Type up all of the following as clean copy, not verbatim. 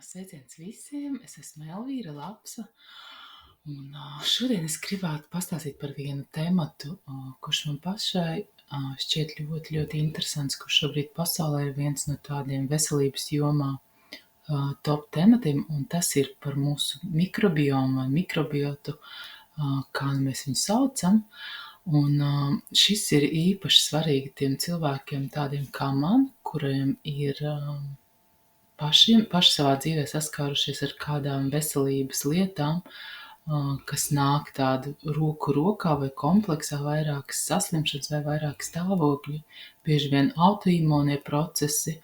Sveiciens visiem! Es esmu Elvīra Lapsa, un šodien es gribētu pastāstīt par vienu tematu, kurš man pašai šķiet ļoti, ļoti interesants, kurš šobrīd pasaulē ir viens no tādiem veselības jomā top tematiem, un tas ir par mūsu mikrobiomu vai mikrobiotu, kā mēs viņu saucam. Un šis ir īpaši svarīgi tiem cilvēkiem tādiem kā man, kuriem ir paši savā dzīvē saskārušies ar kādām veselības lietām, kas nāk tādu roku rokā vai kompleksā, vairākas saslimšanas vai vairāki stāvokļi, bieži vien autoimūnie procesi,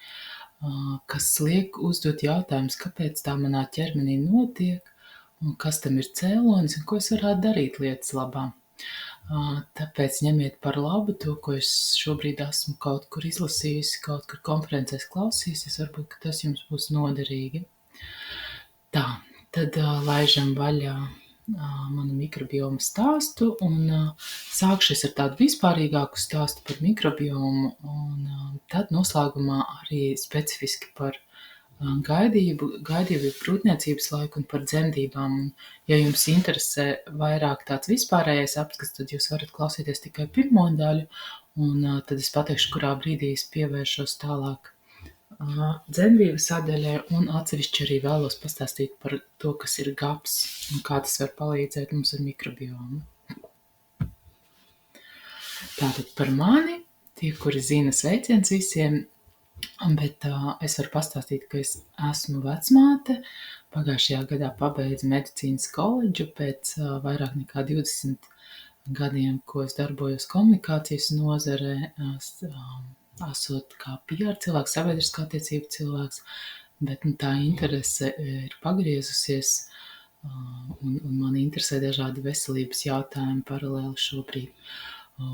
kas liek uzdot jautājumus, kāpēc tā manā ķermenī notiek, un kas tam ir cēlonis un ko es varētu darīt lietas labā. Tāpēc ņemiet par labu to, ko es šobrīd esmu kaut kur izlasījusi, kaut kur konferencēs klausījusies, varbūt, ka tas jums būs noderīgi. Tā, tad laižam vaļā manu mikrobiomu stāstu un sākšies ar tādu vispārīgāku stāstu par mikrobiomu un tad noslēgumā arī specifiski par gaidību grūtniecības laiku un par dzemdībām. Un, ja jums interesē vairāk tāds vispārējais apskats, tad jūs varat klausīties tikai pirmo daļu, un tad es pateikšu, kurā brīdī es pievēršos tālāk dzemdību sadaļai, un atsevišķi arī vēlos pastāstīt par to, kas ir GAPS un kā tas var palīdzēt mums ar mikrobiomu. Tātad par mani, tie, kuri zina, sveiciens visiem, bet es varu pastāstīt, ka es esmu vecmāte, pagājušajā gadā pabeidzu medicīnas koledžu pēc vairāk nekā 20 gadiem, ko es darbojos komunikācijas nozarē, esot kā PR cilvēks, sabiedriskā attiecību cilvēks, bet tā interese ir pagriezusies un man interesē dažādi veselības jautājumi paralēli šobrīd.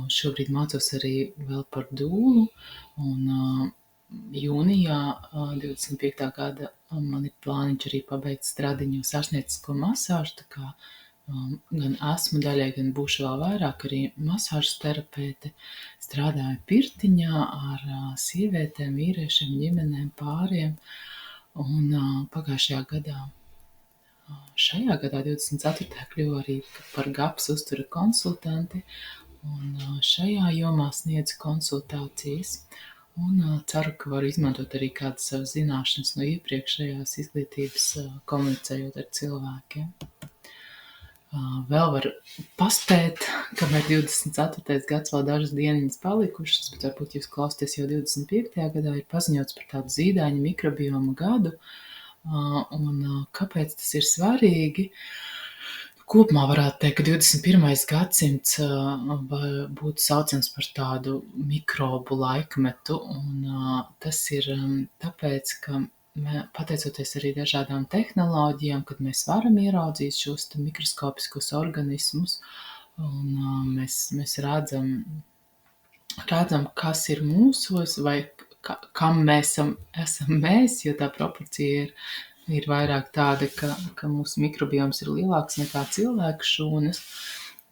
Šobrīd mācos arī vēl par dūlu, un jūnijā 25. gada man ir plāniņš arī pabeigt Stradiņos ārstniecisko masāžu, tā kā gan esmu daļai, gan būšu vēl vairāk arī masāžas terapeite. Strādāju pirtiņā ar sievietēm, vīriešiem, ģimenēm, pāriem, un pagājušajā gadā, šajā gadā 24. kļuvu arī par GAPS uztura konsultanti, un šajā jomā sniedzu konsultācijas. Un ceru, ka varu izmantot arī kādas savas zināšanas no iepriekšējās izglītības, komunicējot ar cilvēkiem. Vēl varu paspēt, kamēr 24. gads vēl dažas dieniņas palikušas, bet varbūt jūs klausties jau 25. gadā, ir paziņots par tādu zīdaiņu mikrobiomu gadu. Un kāpēc tas ir svarīgi? Kopumā varētu teikt, ka 21. gadsimts būtu saucams par tādu mikrobu laikmetu, un tas ir tāpēc, ka pateicoties arī dažādām tehnoloģijām, kad mēs varam ieraudzīt šos mikroskopiskos organismus, un mēs redzam, kas ir mūsos, vai kam mēs esam mēs, jo tā proporcija ir vairāk tāda, ka mūsu mikrobioms ir lielāks nekā cilvēka šūnas.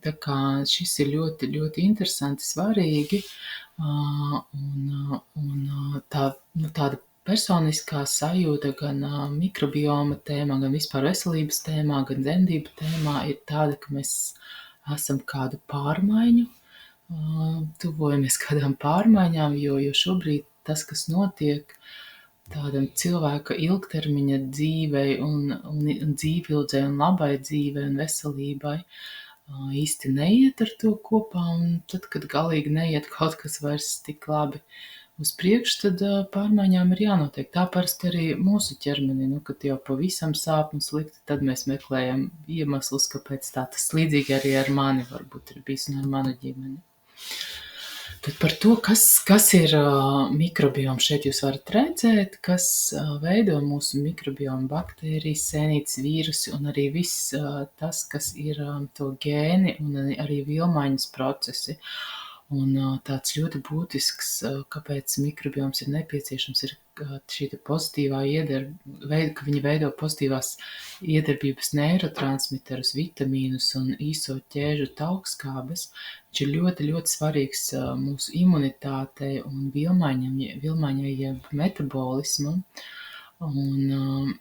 Tā kā šis ir ļoti, ļoti interesanti, svarīgi, un tāda personiskā sajūta gan mikrobioma tēmā, gan vispār veselības tēmā, gan dzemdību tēmā ir tāda, ka mēs esam kādu pārmaiņu, tuvojamies kādām pārmaiņām, jo šobrīd tas, kas notiek, tādam cilvēka ilgtermiņa dzīvei un dzīvildzei un labai dzīvei un veselībai īsti neiet ar to kopā, un tad, kad galīgi neiet kaut kas vairs tik labi uz priekšu, tad pārmaiņām ir jānotiek. Tā parasti arī mūsu ķermenī, kad jau pavisam sāp un slikti, tad mēs meklējam iemeslus, kāpēc tā. Tas līdzīgi arī ar mani varbūt ir bijis un ar manu ģimeni. Tad par to, kas ir mikrobioms, šeit jūs varat redzēt, kas veido mūsu mikrobiomu, baktērijas, sēnītes, vīrusi un arī viss tas, kas ir to gēni un arī vielmaiņas procesi. Un tāds ļoti būtisks, kāpēc mikrobioms ir nepieciešams, ir šī pozitīvā ka viņi veido pozitīvās iedarbības neirotransmiterus, vitamīnus un īso ķēžu taukskābes. Viņš ir ļoti, ļoti svarīgs mūsu imunitātei un vielmaiņai, jeb metabolismam. Un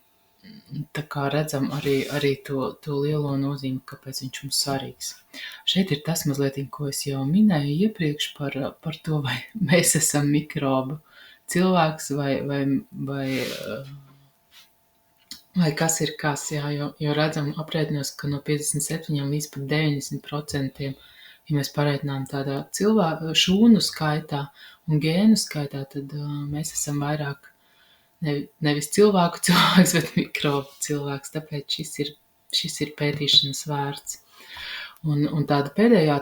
tā kā redzam arī to lielo nozīmi, kāpēc viņš mums svarīgs. Šeit ir tas mazliet, ko es jau minēju iepriekš par to, vai mēs esam mikrobu cilvēks vai kas ir kas, jā, jo redzam aprēķinos, ka no 57 līdz pat 90%, ja mēs pareiķinām tādā šūnu skaitā un gēnu skaitā, tad mēs esam vairāk nevis cilvēku cilvēks, bet mikrobu cilvēks, tāpēc šis ir pētīšanas vērts. Un tāda pēdējā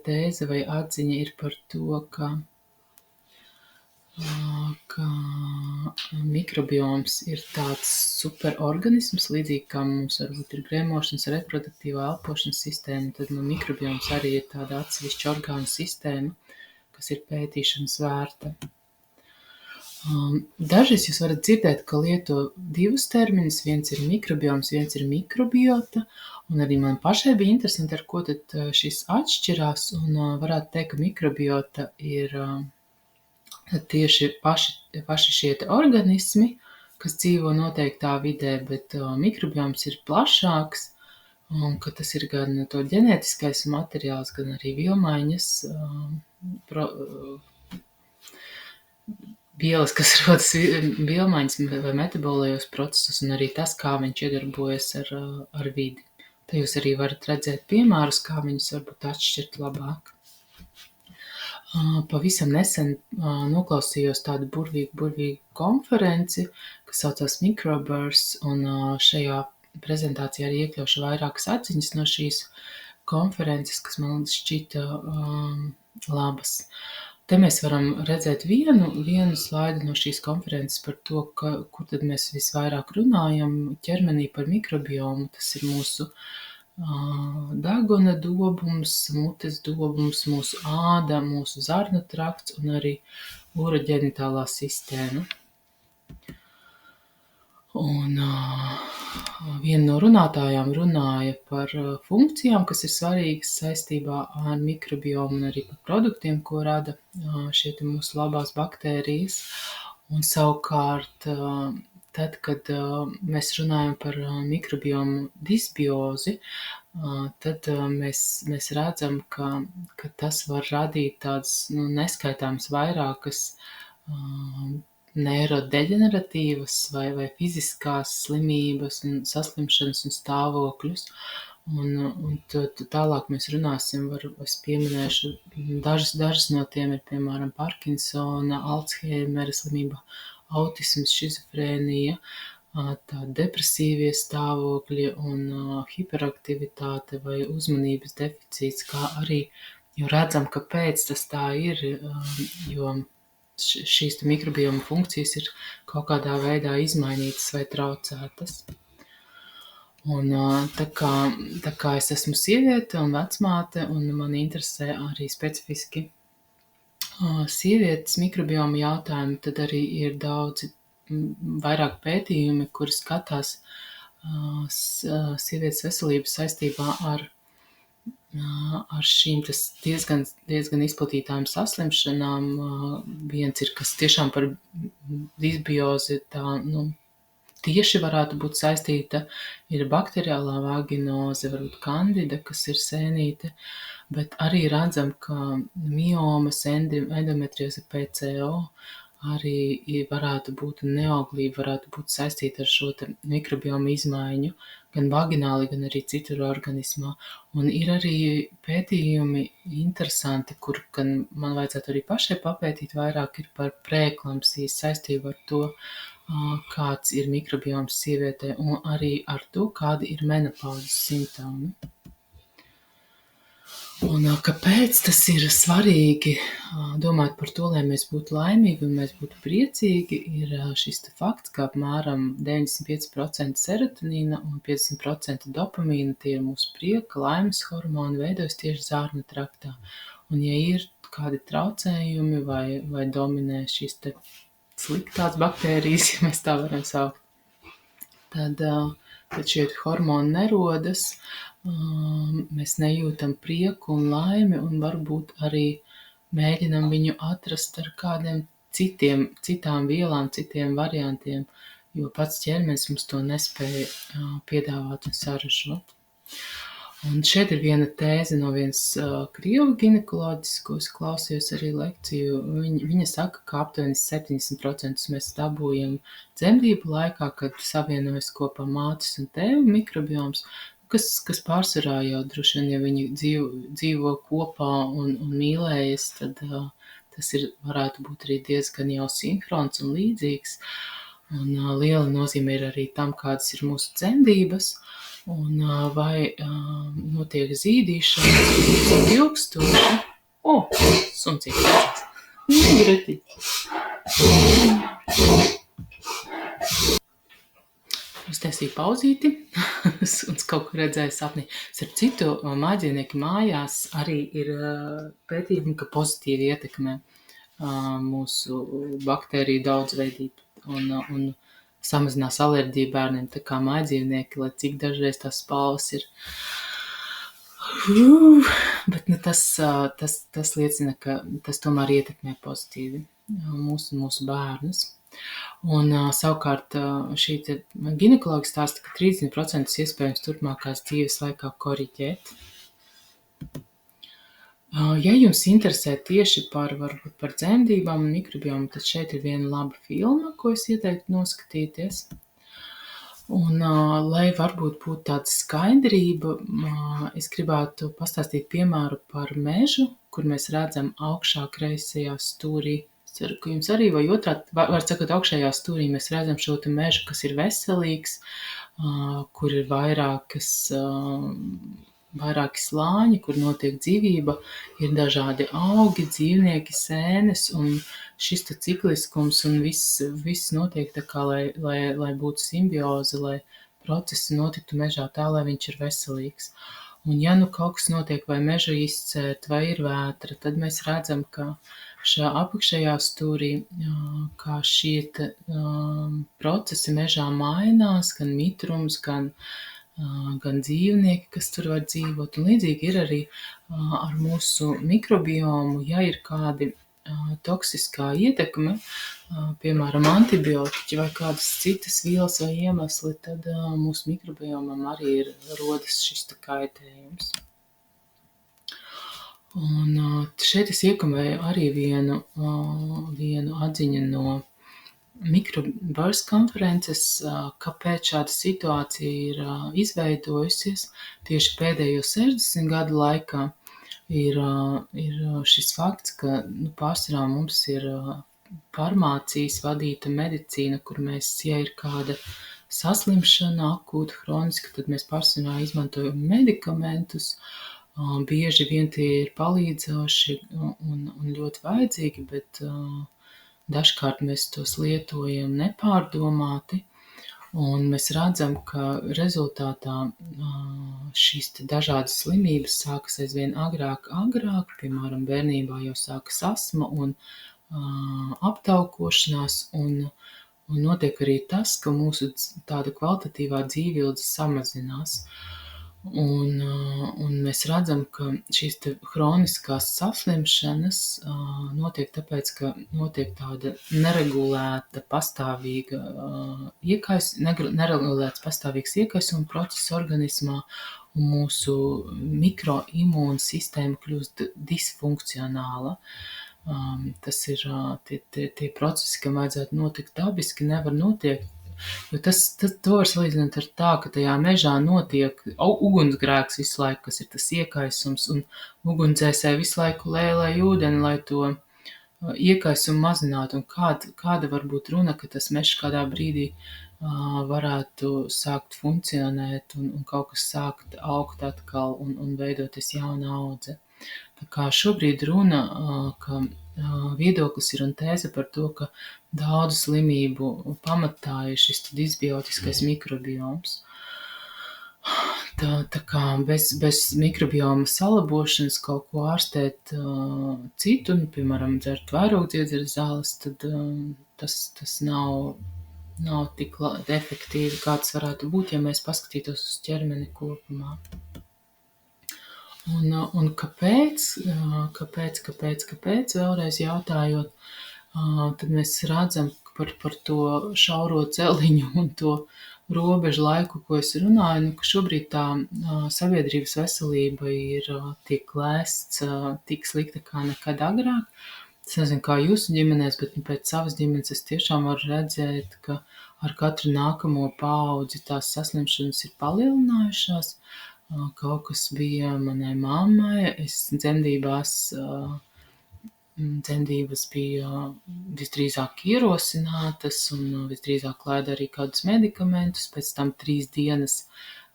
tēze vai atziņa ir par to, ka mikrobioms ir tāds superorganisms, līdzīgi kā mums varbūt ir gremošanas, reproduktīvā elpošanas sistēma, tad mikrobioms arī ir tāda atsevišķa orgānu sistēma, kas ir pētīšanas vērta. Dažreiz jūs varat dzirdēt, ka lieto divus terminus, viens ir mikrobioms, viens ir mikrobiota, un arī man pašai bija interesanti, ar ko tad šis atšķirās, un varētu teikt, ka mikrobiota ir tieši paši šie organismi, kas dzīvo noteiktā vidē, bet mikrobioms ir plašāks, un ka tas ir gan to ģenētiskais materiāls, gan arī vielmaiņas, vielas, kas rodas vielmaiņas vai metabolajos procesos, un arī tas, kā viņš iedarbojas ar vidi. Te jūs arī varat redzēt piemērus, kā viņus varbūt atšķirt labāk. Pavisam nesen noklausījos tādu burvīgu konferenci, kas saucās Microbursts, un šajā prezentācijā arī iekļaušu vairākas atziņas no šīs konferences, kas man šķita labas. Te mēs varam redzēt vienu slaidu no šīs konferences par to, kur tad mēs visvairāk runājam ķermenī par mikrobiomu. Tas ir mūsu deguna dobums, mutes dobums, mūsu āda, mūsu zarnu trakts un arī uroģenitālā sistēma. Un viena no runātājām runāja par funkcijām, kas ir svarīgas saistībā ar mikrobiomu un arī par produktiem, ko rada šie mūsu labās baktērijas. Un savukārt, tad, kad mēs runājam par mikrobiomu disbiozi, tad mēs redzam, ka tas var radīt tādas neskaitāmas vairākas neirodeģeneratīvas vai fiziskās slimības un saslimšanas un stāvokļus. Un tālāk mēs runāsim, es pieminēšu, dažas no tiem ir, piemēram, Parkinsona, Alzheimera slimība, autisms, šizofrēnija, tā depresīvie stāvokļi un hiperaktivitāte vai uzmanības deficīts, kā arī, jo redzam, kāpēc tas tā ir, jo šīs mikrobioma funkcijas ir kaut kādā veidā izmainītas vai traucētas. Un tā kā es esmu sieviete un vecmāte, un man interesē arī specifiski sievietes mikrobioma jautājumi, tad arī ir daudzi vairāk pētījumi, kuri skatās sievietes veselību saistībā ar šīm tas diezgan izplatītām saslimšanām. Viens ir, kas tiešām par disbiozi tā, tieši varētu būt saistīta, ir bakteriālā vaginoze, varbūt kandida, kas ir sēnīte, bet arī redzam, ka miomas, endometrioze, PCO arī varētu būt, un neauglība varētu būt saistīta ar šo te mikrobiomu izmaiņu, gan vagināli, gan arī citur organismā. Un ir arī pētījumi interesanti, kur gan man vajadzētu arī pašai papētīt vairāk, ir par preeklampsijas saistību ar to, kāds ir mikrobioms sievietē, un arī ar to, kādi ir menopauzes simptomi. Un kāpēc tas ir svarīgi domāt par to, lai mēs būtu laimīgi un mēs būtu priecīgi, ir šis fakts, ka apmēram 95% serotonīna un 50% dopamīna, tie ir mūsu prieka, laimes hormoni, veidojas tieši zārnu traktā. Un ja ir kādi traucējumi vai dominē šīs te sliktās baktērijas, ja mēs tā varam saukt, tad šie hormoni nerodas, mēs nejūtam prieku un laimi, un varbūt arī mēģinam viņu atrast ar kādiem citām vielām, citiem variantiem, jo pats ķermenis mums to nespēja piedāvāt un saražot. Un šeit ir viena tēze no vienas krievu ginekoloģis, ko es klausījos arī lekciju. Viņa saka, ka aptuveni 70% mēs dabūjam dzemdību laikā, kad savienojas kopā mātes un tēva mikrobioms, kas pārsvarā jau droši vien, ja viņi dzīvo kopā un mīlējas, tad tas varētu būt arī diezgan jau sinhrons un līdzīgs. Un liela nozīme ir arī tam, kādas ir mūsu dzemdības, un vai notiek zīdīšana, cik ilgstoši. Suncīgs redzēs. Negreti. Uztaisīju pauzīti, suns kaut kur redzēja sapnī. Starp citu, mājdzīvnieki mājās arī ir pētījumi, ka pozitīvi ietekmē mūsu baktēriju daudzveidību un samazinās alerģiju bērniem, tā kā mājdzīvnieki, lai cik dažreiz tās spalvas ir. Bet tas liecina, ka tas tomēr ietekmē pozitīvi mūsu bērnus. Un savukārt šī ginekologa stāsta, ka 30% iespējams turpmākās dzīves laikā koriģēt. Ja jums interesē tieši par dzemdībām un mikrobiomu, tad šeit ir viena laba filma, ko es ieteiktu noskatīties. Un, lai varbūt būtu tāda skaidrība, es gribētu pastāstīt piemēru par mežu, kur mēs redzam augšā kreisajā stūrī. Es ceru, ka jums arī, vai otrādi, var sakot, augšējā stūrī mēs redzam šo te mežu, kas ir veselīgs, kur ir vairāki slāņi, kur notiek dzīvība, ir dažādi augi, dzīvnieki, sēnes, un šis te cikliskums un viss notiek tā kā, lai būtu simbioze, lai procesi notiktu mežā tā, lai viņš ir veselīgs. Un ja nu kaut kas notiek vai meža izcērt, vai ir vētra, tad mēs redzam, ka šajā apakšējā stūrī, kā šie procesi mežā mainās, gan mitrums, gan dzīvnieki, kas tur var dzīvot. Un līdzīgi ir arī ar mūsu mikrobiomu, ja ir kādi toksiskā ietekme, piemēram, antibiotiķi vai kādas citas vielas vai iemesli, tad mūsu mikrobiomam arī rodas šis kaitējums. Un šeit es iekamēju arī vienu atziņu no mikrobirth konferences, kāpēc šāda situācija ir izveidojusies tieši pēdējo 60 gadu laikā. Ir šis fakts, ka pārsvarā mums ir farmācijas vadīta medicīna, kur mēs, ja ir kāda saslimšana, akūta, hroniska, tad mēs pārsvarā izmantojam medikamentus. Bieži vien tie ir palīdzoši un ļoti vajadzīgi, bet dažkārt mēs tos lietojam nepārdomāti. Un mēs redzam, ka rezultātā šīs dažādas slimības sākas aizvien agrāk, piemēram, bērnībā jau sākas astma un aptaukošanās, un notiek arī tas, ka mūsu tāda kvalitatīvā dzīvildze samazinās. Un mēs redzam, ka šīs hroniskās saslimšanas notiek tāpēc, ka notiek tāda neregulēta pastāvīga neregulēts pastāvīgs iekaisuma process organismā, un mūsu mikroimūna sistēma kļūst disfunkcionāla. Tas ir tie procesi, kam vajadzētu notikt dabiski, nevar notiekt. Jo to var salīdzināt ar tā, ka tajā mežā notiek ugunsgrēks visu laiku, kas ir tas iekaisums, un ugunsdzēsēji visu laiku lēlē ūdeni, lai to iekaisumu mazinātu. Un kāda var būt runa, ka tas mežs kādā brīdī varētu sākt funkcionēt un kaut kas sākt augt atkal un veidoties jauna audze. Tā kā šobrīd runa, ka viedoklis ir un tēze par to, ka daudzu slimību pamatā ir šis disbiotiskais mikrobioms. Tā kā bez mikrobioma salabošanas kaut ko ārstēt citu, piemēram, dzert vairogdziedzeres zāles, tad tas nav tik efektīvi, kāds varētu būt, ja mēs paskatītos uz ķermeni kopumā. Un kāpēc, vēlreiz jautājot, tad mēs redzam, par to šauro celiņu un to robežu laiku, ko es runāju, ka šobrīd tā sabiedrības veselība tiek lēsts tik slikta kā nekad agrāk. Es nezinu, kā jūsu ģimenēs, bet pēc savas ģimenes es tiešām varu redzēt, ka ar katru nākamo paudzi tās saslimšanas ir palielinājušās. Kaut kas bija manai mammai, dzemdības bija visdrīzāk ierosinātas un visdrīzāk laida arī kādus medikamentus. Pēc tam 3 dienas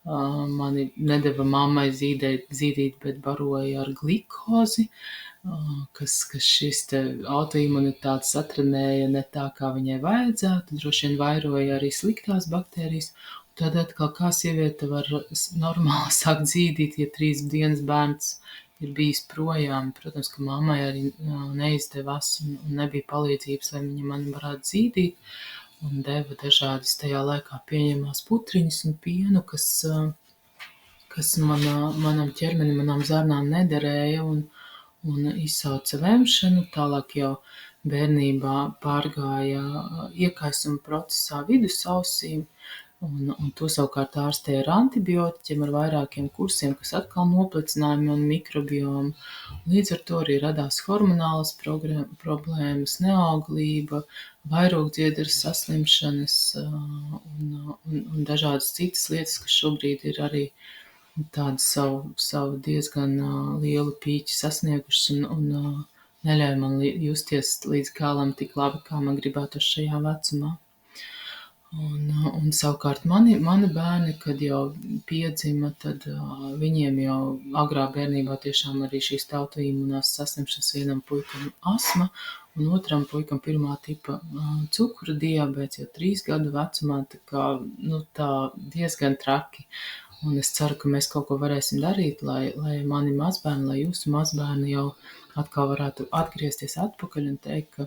mani nedeva mammai zīdīt, bet baroja ar glikozi, kas šis te autoimunitātes atrenēja ne tā, kā viņai vajadzētu, droši vien vairoja arī sliktās baktērijas. Tad atkal kā sieviete var normāli sākt zīdīt, ja 3 dienas bērns ir bijis projām. Protams, ka mammai arī neizdevās un nebija palīdzības, lai viņa mani varētu zīdīt, un deva dažādas tajā laikā pieņemās putriņas un pienu, kas manam ķermenim, manām zarnām nederēja un izsauca vemšanu. Tālāk jau bērnībā pārgāja iekaisuma procesā vidusausīm, un to savukārt ārstēja ar antibiotiķiem, ar vairākiem kursiem, kas atkal noplicināja manu mikrobiomu. Līdz ar to arī radās hormonālas problēmas, neauglība, vairogdziederes saslimšanas un dažādas citas lietas, kas šobrīd ir arī tādu savu diezgan lielu pīķi sasniegušas un neļauj man justies līdz galam tik labi, kā man gribētos šajā vecumā. Un savukārt mani bērni, kad jau piedzima, tad viņiem jau agrā bērnībā tiešām arī šīs autoimunās saslimšanas, vienam puikam asma un otram puikam 1. tipa cukura diabēts jau 3 gadu vecumā, tā diezgan traki. Un es ceru, ka mēs kaut ko varēsim darīt, lai mani mazbērni, lai jūsu mazbērni jau atkal varētu atgriezties atpakaļ un teikt,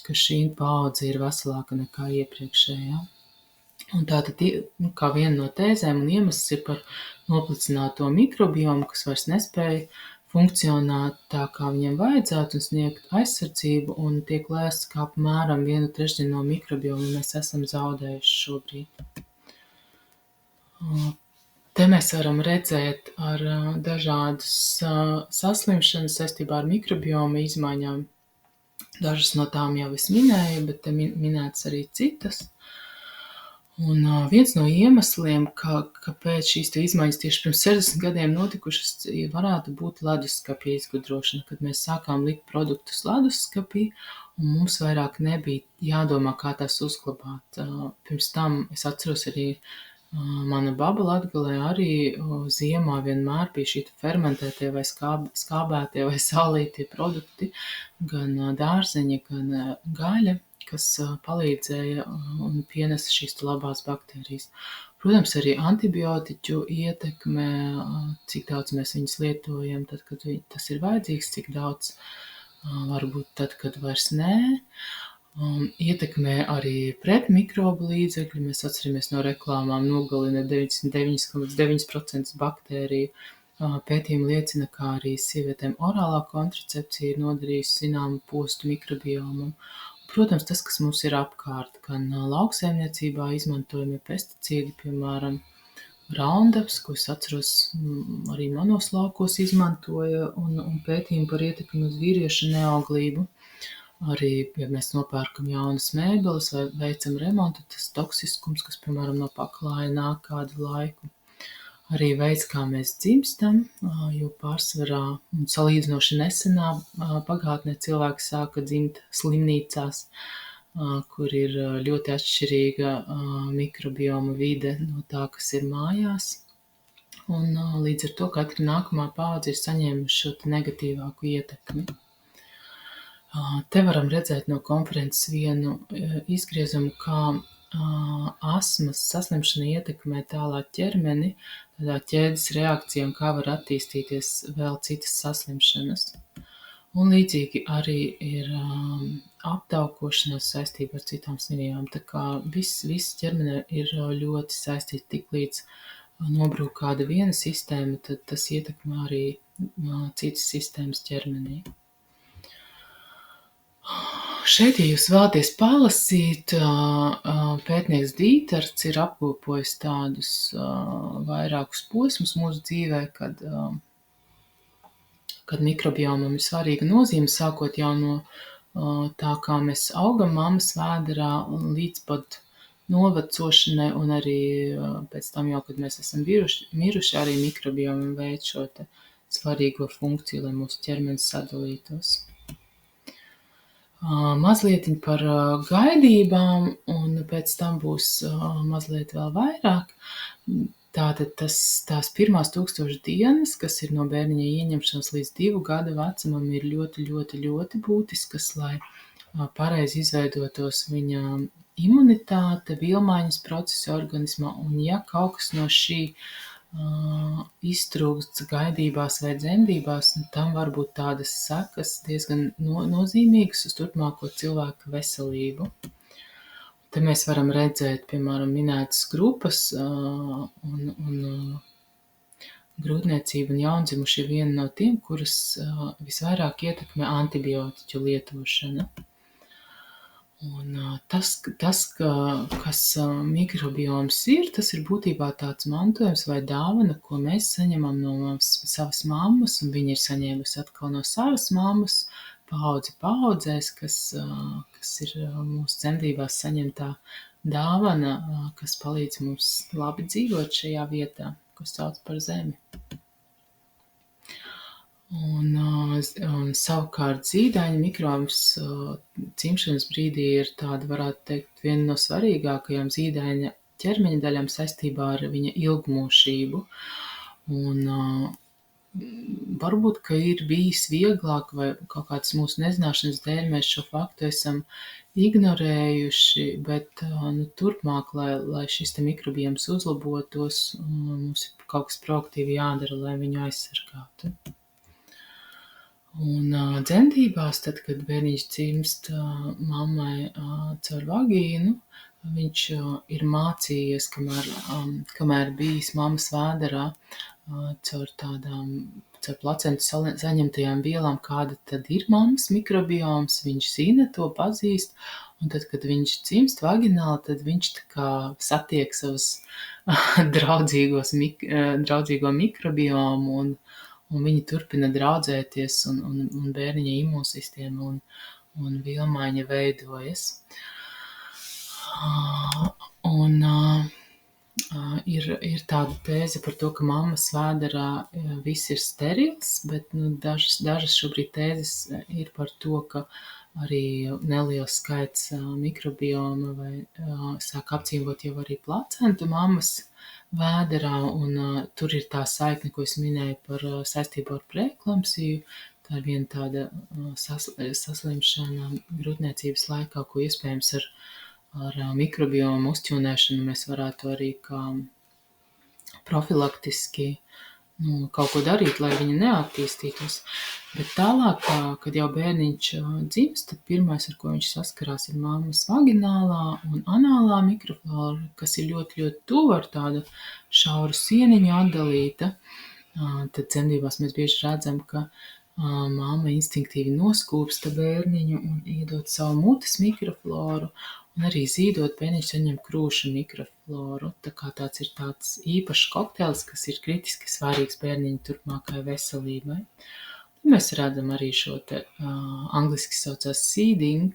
ka šī paudze ir veselāka nekā iepriekšējā. Un tātad, kā viena no tēzēm un iemesls ir par noplicināto mikrobiomu, kas vairs nespēja funkcionēt tā, kā viņiem vajadzētu un sniegt aizsardzību, un tiek lēsts, ka apmēram 1/3 no mikrobiomu mēs esam zaudējuši šobrīd. Te mēs varam redzēt ar dažādas saslimšanas saistībā ar mikrobioma izmaiņām. Dažas no tām jau es minēju, bet te minētas arī citas. Un viens no iemesliem, kāpēc šīs izmaiņas tieši pirms 60 gadiem notikušas, varētu būt leduskapja izgudrošana, kad mēs sākām likt produktus leduskapī, un mums vairāk nebija jādomā, kā tās uzglabāt. Pirms tam es atceros arī mana baba Latgalē arī ziemā vienmēr bija šī fermentētie vai skābētie vai sālītie produkti, gan dārzeņi, gan gaļa, kas palīdzēja un pienesa šīs labās baktērijas. Protams, arī antibiotiķu ietekme, cik daudz mēs viņus lietojam, tad, kad tas ir vajadzīgs, cik daudz varbūt tad, kad vairs nē. Ietekmē arī pretmikrobu līdzekļi. Mēs atceramies no reklāmām nogalina 99,9% baktēriju. Pētījumi liecina, kā arī sievietēm orālā kontracepcija ir nodarījusi zināmu postu mikrobiomam. Protams, tas, kas mums ir apkārt, gan lauksaimniecībā izmantojamie pesticīdi, piemēram, Roundups, ko es atceros arī manos laukos izmantoja, un pētījumi par ietekmi uz vīriešu neauglību. Arī, ja mēs nopērkam jaunas mēbeles vai veicam remontu, tas toksiskums, kas, piemēram, no paklāja nāk kādu laiku. Arī veids, kā mēs dzimstam, jo pārsvarā un salīdzinoši nesenā pagātnē cilvēki sāka dzimt slimnīcās, kur ir ļoti atšķirīga mikrobioma vide no tā, kas ir mājās. Un līdz ar to katra nākamā paudze ir saņēmuši šo negatīvāku ietekmi. Te varam redzēt no konferences vienu izgriezumu, kā asmas saslimšana ietekmē tālāk ķermeni, tādā ķēdes reakcija un kā var attīstīties vēl citas saslimšanas. Un līdzīgi arī ir aptaukošanās saistība ar citām slimībām. Tā kā viss ķermenē ir ļoti saistīts, tik līdz nobrūk kāda viena sistēma, tad tas ietekmē arī citas sistēmas ķermenī. Šeit, ja jūs vēlaties palasīt, pētnieks Dīterts ir apkopojis tādus vairākus posmus mūsu dzīvē, kad mikrobiomam ir svarīga nozīme, sākot jau no tā, kā mēs augam mammas vēderā, līdz pat novecošanai, un arī pēc tam jau, kad mēs esam miruši, arī mikrobiomam veic šo te svarīgo funkciju, lai mūsu ķermenis sadalītos. Mazlietiņ par gaidībām, un pēc tam būs mazliet vēl vairāk. Tātad tās pirmās 1000 dienas, kas ir no bērniņa ieņemšanas līdz 2 gadu vecumam, ir ļoti, ļoti, ļoti būtiskas, lai pareizi izveidotos viņa imunitāte, vielmaiņas procesi organismā, un ja kaut kas no šī iztrūkst gaidībās vai dzemdībās, tam var būt tādas sekas diezgan nozīmīgas uz turpmāko cilvēka veselību. Te mēs varam redzēt, piemēram, minētas grupas, un grūtniecība un jaundzimuši ir viena no tiem, kuras visvairāk ietekmē antibiotiķu lietošana. Un tas, kas mikrobioms ir, tas ir būtībā tāds mantojums vai dāvana, ko mēs saņemam no savas mammas, un viņa ir saņēmusi atkal no savas mammas, paudzi paudzēs, kas ir mūsu dzemdībās saņemtā dāvana, kas palīdz mums labi dzīvot šajā vietā, ko sauc par zemi. Un savukārt zīdaiņa mikrobioms dzimšanas brīdī ir tāda, varētu teikt, viena no svarīgākajām zīdaiņa ķermeņa daļām saistībā ar viņa ilgmūžību. Un varbūt, ka ir bijis vieglāk vai kaut kādas mūsu nezināšanas dēļ mēs šo faktu esam ignorējuši, bet turpmāk, lai šis te mikrobioms uzlabotos, mums ir kaut kas proaktīvi jādara, lai viņu aizsargātu. Un dzemdībās, tad, kad bērniņš dzimst mammai caur vagīnu, viņš ir mācījies, kamēr bijis mammas vēderā, caur placentu saņemtajām vielām, kāda tad ir mammas mikrobioms, viņš zina to, pazīst, un tad, kad viņš dzimst vaģināli, tad viņš tā kā satiek savus draudzīgo mikrobiomu, un viņi turpina draudzēties, un bērniņa imūnsistēma un vielmaiņa veidojas. Un ir tāda tēze par to, ka mammas vēderā viss ir sterils, bet dažas šobrīd tēzes ir par to, ka arī neliels skaits mikrobioma vai sāk apdzīvot jau arī placentu mammas vēderā, un tur ir tā saikne, ko es minēju par saistību ar preeklampsiju. Tā ir viena tāda saslimšana grūtniecības laikā, ko iespējams ar mikrobiomu uzķūnēšanu mēs varētu arī kā profilaktiski kaut ko darīt, lai viņa neattīstītos. Bet tālāk, kad jau bērniņš dzimst, tad pirmais, ar ko viņš saskarās, ir mammas vaginālā un anālā mikroflora, kas ir ļoti, ļoti tuvu ar tādu šauru sieniņu atdalīta. Tad dzemdībās mēs bieži redzam, ka mamma instinktīvi noskūpsta bērniņu un iedod savu mutes mikrofloru, un arī zīdot bērniņš saņem krūšu mikrofloru. Tā kā tāds ir tāds īpašs kokteils, kas ir kritiski svarīgs bērniņa turpmākai veselībai. Tad mēs redzam arī šo te angliski saucās seeding,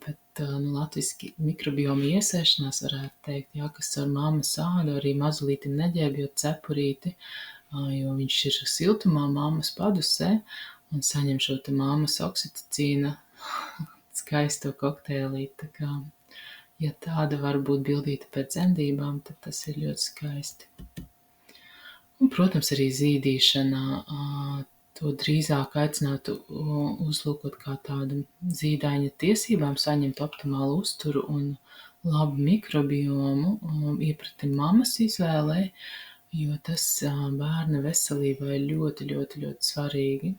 bet latviski mikrobioma iesēšanās varētu teikt, kas ar mammas ādu arī mazulītim neģēbjot cepurīti, jo viņš ir siltumā mammas padusē un saņem šo te mammas oksitocīna skaisto kokteilīti. Tā kā, ja tāda var būt bildīta pēc dzemdībām, tad tas ir ļoti skaisti. Un, protams, arī zīdīšana, to drīzāk aicinātu uzlūkot kā tādu zīdaiņa tiesībām saņemt optimālu uzturu un labu mikrobiomu iepratim mammas izvēlē, jo tas bērna veselībai ļoti, ļoti, ļoti svarīgi.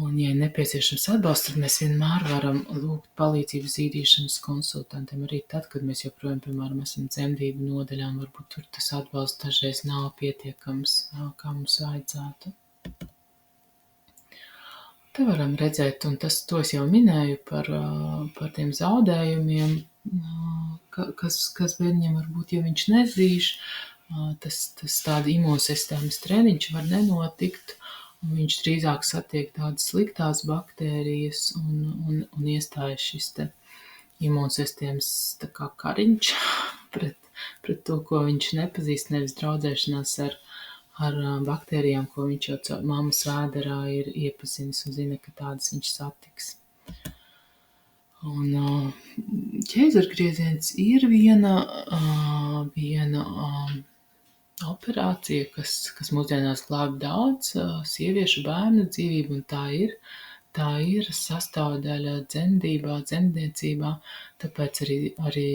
Un, ja ir nepieciešams atbalsts, tad mēs vienmēr varam lūgt palīdzību zīdīšanas konsultantiem. Arī tad, kad mēs joprojām, piemēram, esam dzemdību nodaļām, varbūt tur tas atbalsts dažreiz nav pietiekams, kā mums vajadzētu. Te varam redzēt, un to es jau minēju par tiem zaudējumiem, kas bērniem var būt, ja viņš nezīš. Tas tāda imūnsistēmas treniņš var nenotikt, un viņš drīzāk satiek tādas sliktās baktērijas, un iestājas šis te imūnsistēmas tā kā kariņš pret to, ko viņš nepazīst, nevis draudzēšanās ar baktērijām, ko viņš jau caur mammas vēderā ir iepazinis un zina, ka tādas viņš satiks. Un ķēzargrieziens ir viena operācija, kas mūsdienās glāb daudz sieviešu bērnu dzīvību, un tā ir sastāvdaļa dzemdniecībā, tāpēc arī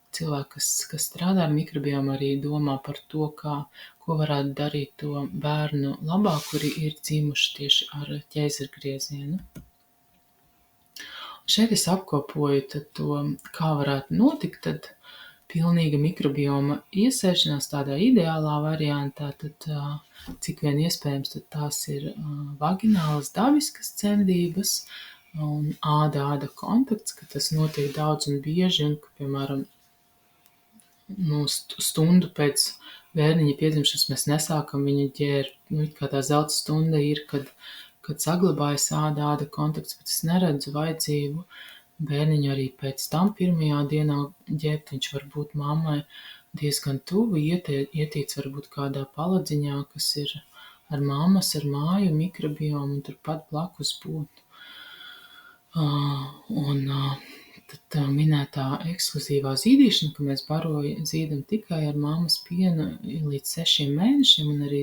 cilvēki, kas strādā ar mikrobiomu, arī domā par to, ko varētu darīt to bērnu labā, kuri ir dzimuši tieši ar ķēzargriezienu. Šeit es apkopoju to, kā varētu notikt, tad pilnīga mikrobioma iesēšanās tādā ideālā variantā, tad cik vien iespējams, tad tās ir vaginālas dabiskas dzemdības un āda kontakts, ka tas notiek daudz un bieži, un, ka, piemēram, stundu pēc bērniņa piedzimšanas mēs nesākam viņa ģērbt, kā tā zelta stunda ir, kad saglabājas āda kontakts, bet es neredzu vajadzību bērniņu arī pēc tam pirmajā dienā ģērbt. Viņš var būt mammai diezgan tuvu, ietīts varbūt kādā paladziņā, kas ir ar mammas, ar māju mikrobiomu un turpat blakus būt. Tad minētā ekskluzīvā zīdīšana, ka mēs zīdam tikai ar mammas pienu līdz 6 mēnešiem un arī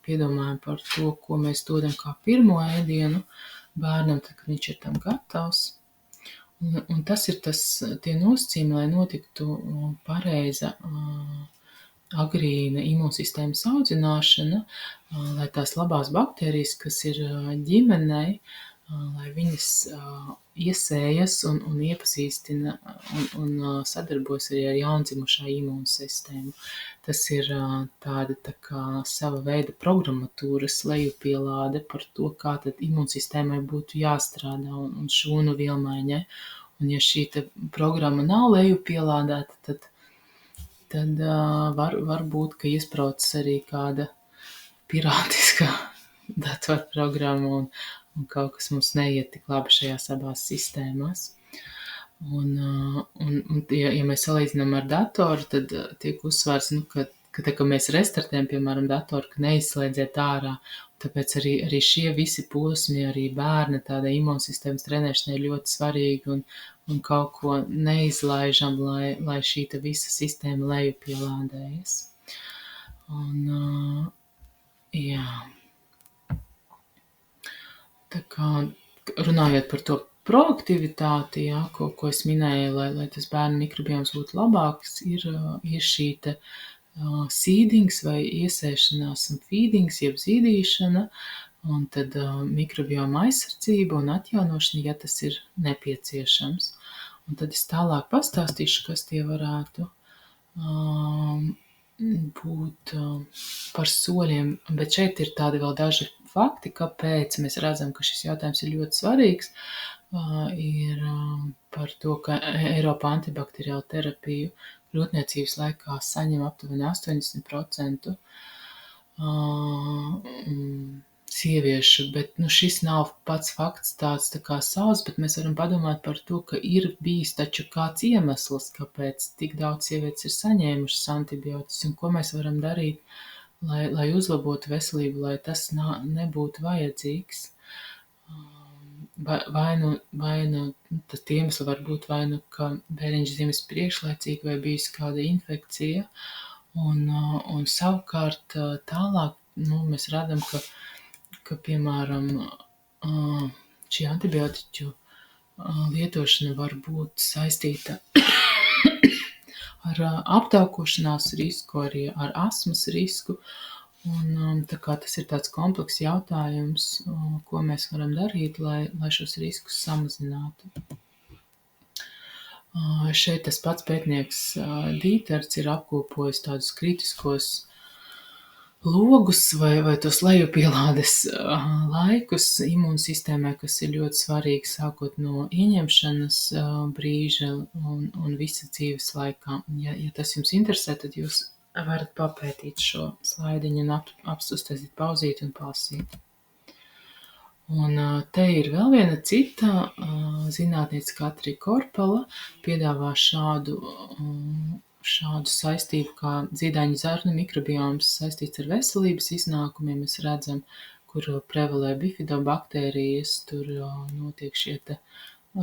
piedomājam par to, ko mēs dodam kā pirmo ēdienu bērnam, tad, kad viņš ir tam gatavs. Un tas ir tie nosacījumi, lai notiktu pareiza agrīna imūnsistēmas audzināšana, lai tās labās baktērijas, kas ir ģimenei, lai viņas iesējas un iepazīstina un sadarbojas arī ar jaundzimušā imūnsistēmu. Tas ir tāda tā kā sava veida programmatūras lejupielāde par to, kā tad imūnsistēmai būtu jāstrādā un šūnu vielmaiņai. Un ja šī programma nav lejupielādēta, tad var būt, ka iespraucas arī kāda pirātiskā datorprogramma un kaut kas mums neiet tik labi šajās abās sistēmās. Un ja mēs salīdzinām ar datoru, tad tiek uzsvērts, ka mēs restartējam, piemēram, datoru, ka neizslēdziet ārā. Tāpēc arī šie visi posmi, arī bērna tāda imūnsistēmas trenēšana ir ļoti svarīga un kaut ko neizlaižam, lai šī visa sistēma lejupielādējas. Un, jā. Tā kā runājot par to proaktivitāti, jā, ko es minēju, lai tas bērnu mikrobioms būtu labāks, ir šī seedings vai iesēšanās un feedings, jeb zīdīšana, un tad mikrobioma aizsardzība un atjaunošana, ja tas ir nepieciešams. Un tad es tālāk pastāstīšu, kas tie varētu būt par soļiem, bet šeit ir tādi vēl daži fakti, kāpēc mēs redzam, ka šis jautājums ir ļoti svarīgs, ir par to, ka Eiropā antibakteriālu terapiju grūtniecības laikā saņem aptuveni 80% sieviešu, bet šis nav pats fakts tāds tā kā savs, bet mēs varam padomāt par to, ka ir bijis taču kāds iemesls, kāpēc tik daudz sievietes ir saņēmušas antibiotikas un ko mēs varam darīt, lai uzlabotu veselību, lai tas nebūtu vajadzīgs. Vai nu tas iemesls var būt vai nu, ka bērniņš dzimis priekšlaicīgi vai bijusi kāda infekcija, un savukārt tālāk mēs redzam, ka piemēram, šī antibiotiķu lietošana var būt saistīta ar aptaukošanās risku, arī ar astmas risku, un tā kā tas ir tāds komplekss jautājums, ko mēs varam darīt, lai šos riskus samazinātu. Šeit tas pats pētnieks Dīterts ir apkopojis tādus kritiskos logus vai tos lejupielādes laikus imūnsistēmai, kas ir ļoti svarīgi sākot no ieņemšanas brīža un visa dzīves laikā. Ja tas jums interesē, tad jūs varat papētīt šo slaidiņu un uztaisīt pauzīti un palasīt. Un te ir vēl viena cita zinātniece, Katrija Korpela, piedāvā šādu saistību, kā zīdaiņu zarnu mikrobioms saistīts ar veselības iznākumiem. Mēs redzam, kur prevalē bifidobaktērijas, tur notiek šie te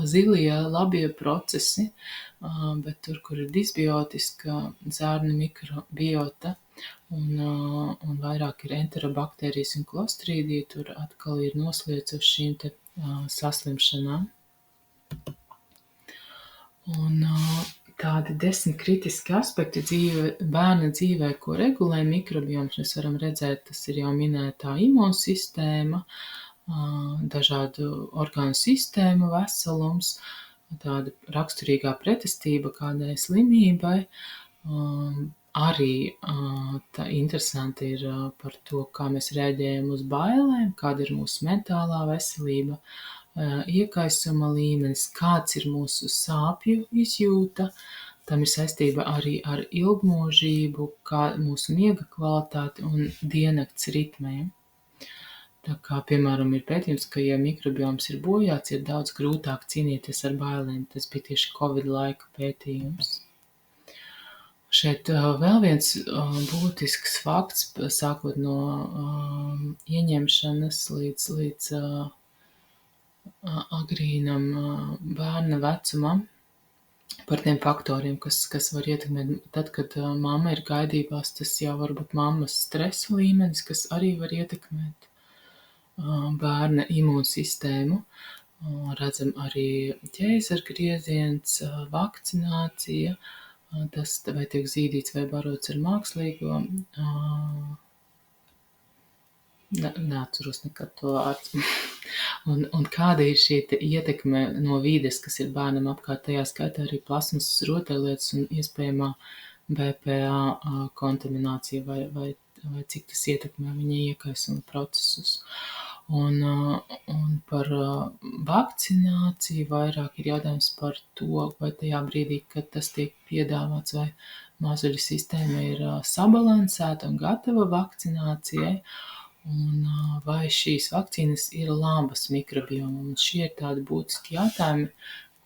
zilie labie procesi, bet tur, kur ir disbiotiska zarnu mikrobiota un vairāk ir enterobaktērijas un klostrīdija, tur atkal ir noslēdz uz šīm te saslimšanām. Un tādi 10 kritiski aspekti bērna dzīvē, ko regulē mikrobioms, mēs varam redzēt, tas ir jau minētā imūnsistēma, dažādu orgānu sistēmu veselums, tāda raksturīgā pretestība kādai slimībai. Arī tā interesanti ir par to, kā mēs reaģējam uz bailēm, kāda ir mūsu mentālā veselība, iekaisuma līmenis, kāds ir mūsu sāpju izjūta. Tam ir saistība arī ar ilgmūžību, kā mūsu miega kvalitāti un diennakts ritmiem. Tā kā, piemēram, ir pētījums, ka, ja mikrobioms ir bojāts, ir daudz grūtāk cīnīties ar bailēm. Tas bija tieši Covid laika pētījums. Šeit vēl viens būtisks fakts, sākot no ieņemšanas līdz agrīnam bērna vecumam, par tiem faktoriem, kas var ietekmēt. Tad, kad mamma ir gaidībās, tas jau var būt mammas stresa līmenis, kas arī var ietekmēt bērna imūnsistēmu. Redzam arī ķēzargrieziens, vakcinācija, tas vai tiek zīdīts vai barots ar mākslīgo. Neatceros nekad to vārdu. Un kāda ir šī ietekme no vides, kas ir bērnam apkārt, tajā skaitā arī plasmasas rotaļlietas un iespējamā BPA kontaminācija vai cik tas ietekmē viņa iekaisuma procesus. Un par vakcināciju vairāk ir jautājums par to, vai tajā brīdī, kad tas tiek piedāvāts, vai mazuļu sistēma ir sabalansēta un gatava vakcinācijai, un vai šīs vakcīnas ir labas mikrobiomam. Un šie ir tādi būtiski jautājumi,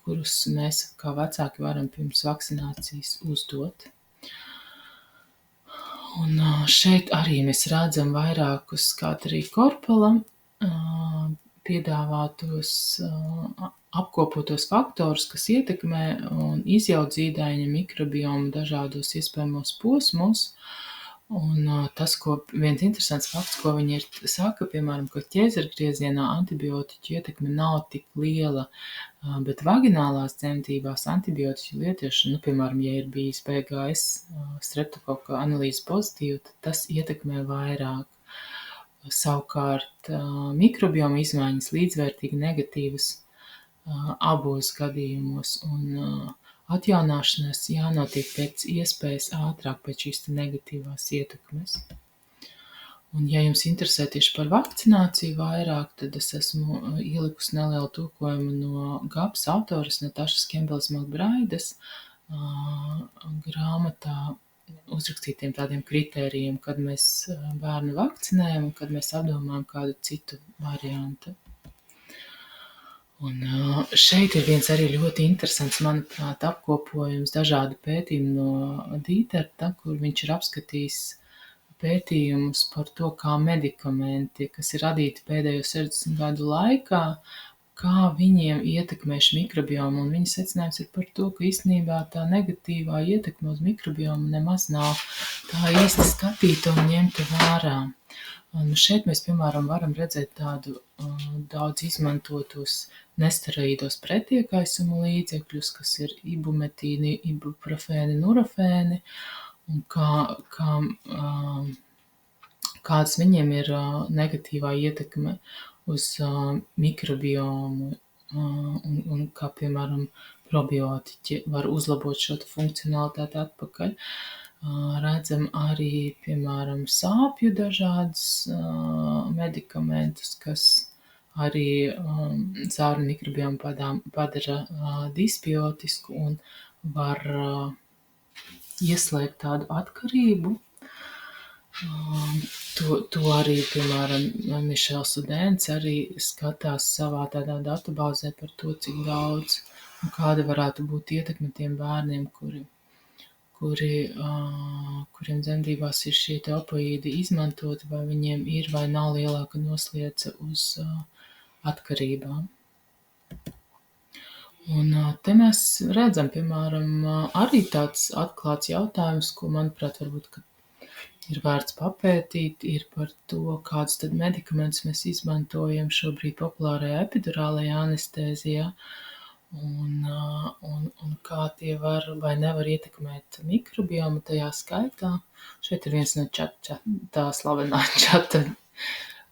kurus mēs kā vecāki varam pirms vakcinācijas uzdot. Un šeit arī mēs redzam vairākus Katrija Korpela piedāvātos apkopotos faktorus, kas ietekmē un izjauc zīdaiņa mikrobiomu dažādos iespējamos posmos. Un tas, viens interesants fakts, ko viņi saka, piemēram, ka ķēzargriezienā antibiotiķu ietekme nav tik liela, bet vaginālās dzemdībās antibiotiķu lietošana, piemēram, ja ir bijis BGS streptokoka analīze pozitīva, tad tas ietekmē vairāk. Savukārt mikrobioma izmaiņas līdzvērtīgi negatīvas abos gadījumos, un atjaunāšanās jānotiek pēc iespējas ātrāk pēc šīs negatīvās ietekmes. Un, ja jums interesē tieši par vakcināciju vairāk, tad es esmu ielikusi nelielu tulkojumu no GAPS autoras Natašas Kembeles-Makbraides grāmatā uzrakstītiem tādiem kritērijiem, kad mēs bērnu vakcinējam un kad mēs apdomājam kādu citu variantu. Un šeit ir viens arī ļoti interesants, manuprāt, apkopojums dažādu pētījumu no Dīterta, kur viņš ir apskatījis pētījumus par to, kā medikamenti, kas ir radīti pēdējo 60 gadu laikā, kā viņiem ietekmēš mikrobiomu. Un viņa secinājums ir par to, ka īstenībā tā negatīvā ietekme uz mikrobiomu nemaz nav tā īsti skatīta un ņemta vērā. Un šeit mēs, piemēram, varam redzēt tādu daudz izmantotos nesteroīdos pretiekaisuma līdzekļus, kas ir ibumetīni, ibuprofēni, nurofēni, un kāds viņiem ir negatīvā ietekme uz mikrobiomu, un kā, piemēram, probiotiķi var uzlabot šo funkcionalitāti atpakaļ. Redzam arī, piemēram, sāpju dažādas medikamentus, kas arī zārnu mikrobiomu padara disbiotisku un var ieslēgt tādu atkarību. To arī, piemēram, Mišels Udēns arī skatās savā tādā datubāzē par to, cik daudz un kāda varētu būt ietekme tiem bērniem, kuriem dzemdībās ir šie opioīdi izmantoti, vai viņiem ir vai nav lielāka nosliece uz atkarībām. Un te mēs redzam, piemēram, arī tāds atklāts jautājums, ko, manuprāt, varbūt, ka ir vērts papētīt, ir par to, kādus tad medikamentus mēs izmantojam šobrīd populārajā epidurālajā anestēzijā, un kā tie var vai nevar ietekmēt mikrobiomu tajā skaitā. Šeit ir viens no tā slavenā čata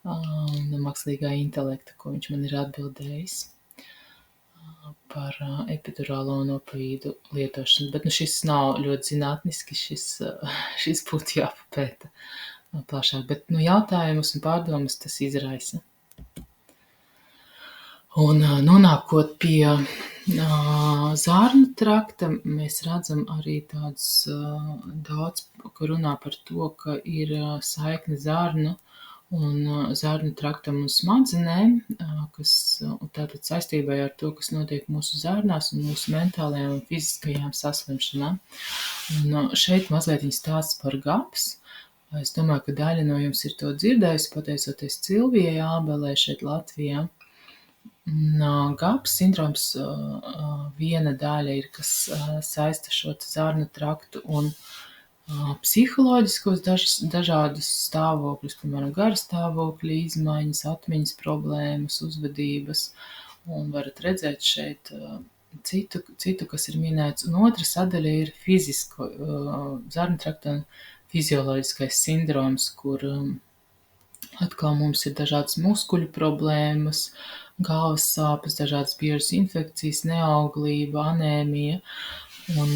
mākslīgā intelekta, ko viņš man ir atbildējis par epidurālo un opioīdu lietošanu. Bet šis nav ļoti zinātniski, šis būtu jāpapēta plašāk. Bet jautājumus un pārdomas tas izraisa. Un nonākot pie zārnu trakta, mēs redzam arī tāds daudz, kur runā par to, ka ir saikne zārnu traktam un smadzenēm, kas tātad saistībā ar to, kas notiek mūsu zārnās un mūsu mentālajām un fiziskajām saslimšanām. Un šeit mazliet stāsts par GAPS. Es domāju, ka daļa no jums ir to dzirdējusi, pateicoties Cilvijai Ābelē šeit Latvijā. GAPS sindroms viena daļa ir, kas saista šo zārnu traktu un psiholoģiskos dažādus stāvokļus, piemēram, gara stāvokļa izmaiņas, atmiņas problēmas, uzvedības, un varat redzēt šeit citu, kas ir minēts. Un otra sadaļa ir fizisko zārnu trakta un fizioloģiskais sindroms, kur atkal mums ir dažādas muskuļu problēmas, galvas sāpes, dažādas biežas infekcijas, neauglība, anēmija. Un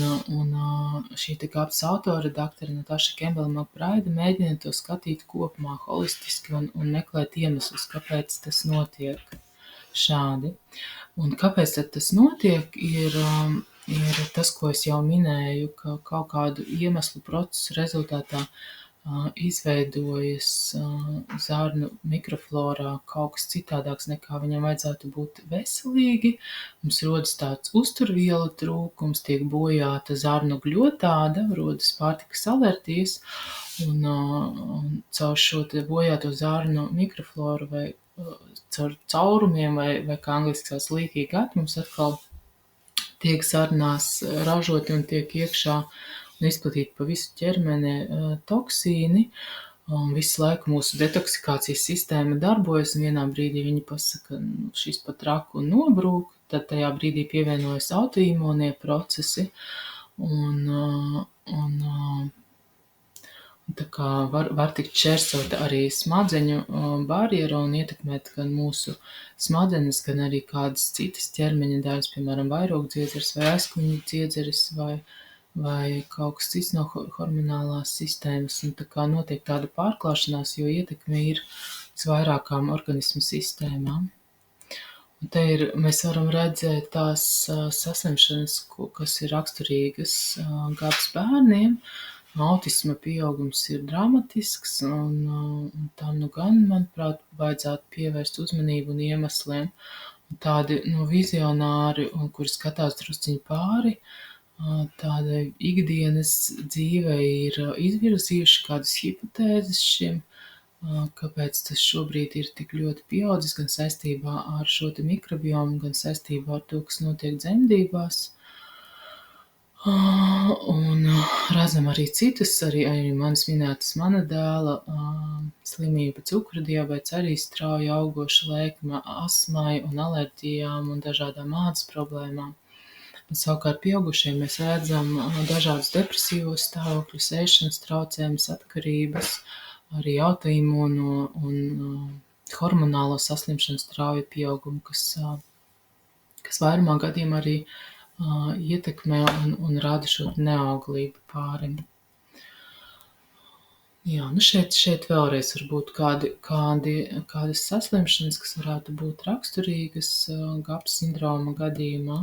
šī GAPS autore, doktore Nataša Kembele-Makbraide, mēģina to skatīt kopumā holistiski un meklēt iemeslus, kāpēc tas notiek šādi. Un kāpēc tad tas notiek, ir tas, ko es jau minēju, ka kaut kādu iemeslu procesu rezultātā izveidojas zārnu mikroflorā kaut kas citādāks, nekā viņam vajadzētu būt veselīgi. Mums rodas tāds uzturvielu trūkums, tiek bojāta zārnu gļotāda, rodas pārtikas alerģijas, un caur šo te bojāto zārnu mikrofloru vai caur caurumiem vai kā angliski sauc leaky gut, mums atkal tiek sarnās ražoti un tiek iekšā un izplatīti pa visu ķermeni toksīni, un visu laiku mūsu detoksikācijas sistēma darbojas, un vienā brīdī viņi pasaka, šis pat traku un nobrūk, tad tajā brīdī pievienojas autoimūnie procesi, un tā kā var tikt šķērsota arī smadzeņu barjera un ietekmēt gan mūsu smadzenes, gan arī kādas citas ķermeņa daļas, piemēram, vairogdziedzeres vai aizkuņu dziedzeres vai kaut kas cits no hormonālās sistēmas. Un tā kā notiek tāda pārklāšanās, jo ietekme ir uz vairākām organismu sistēmām. Un te mēs varam redzēt tās saslimšanas, kas ir raksturīgas GAPS bērniem. Autisma pieaugums ir dramatisks, un tam gan, manuprāt, vajadzētu pievērst uzmanību un iemesliem. Un tādi vizionāri, un kuri skatās drusciņi pāri, tāda ikdienas dzīve ir izvirzījuši kādas hipotēzes šiem, kāpēc tas šobrīd ir tik ļoti pieaudzis, gan saistībā ar šo te mikrobiomu, gan saistībā ar to, kas notiek dzemdībās. Un redzam arī citus, arī manis minētas mana dēla slimība, cukura diabēts, arī strauji augoša lēkme asmai un alerģijām un dažādām ādas problēmām. Un savukārt pieaugušiem mēs redzam dažādus depresīvos stāvokļus, ēšanas traucējumus, atkarības, arī autoimūno un hormonālo saslimšanu strauju pieaugumu, kas vairumā gadījumā arī ietekmē un rada šo neauglību pārim. Jā, šeit vēlreiz varbūt kādas saslimšanas, kas varētu būt raksturīgas GAPS sindroma gadījumā.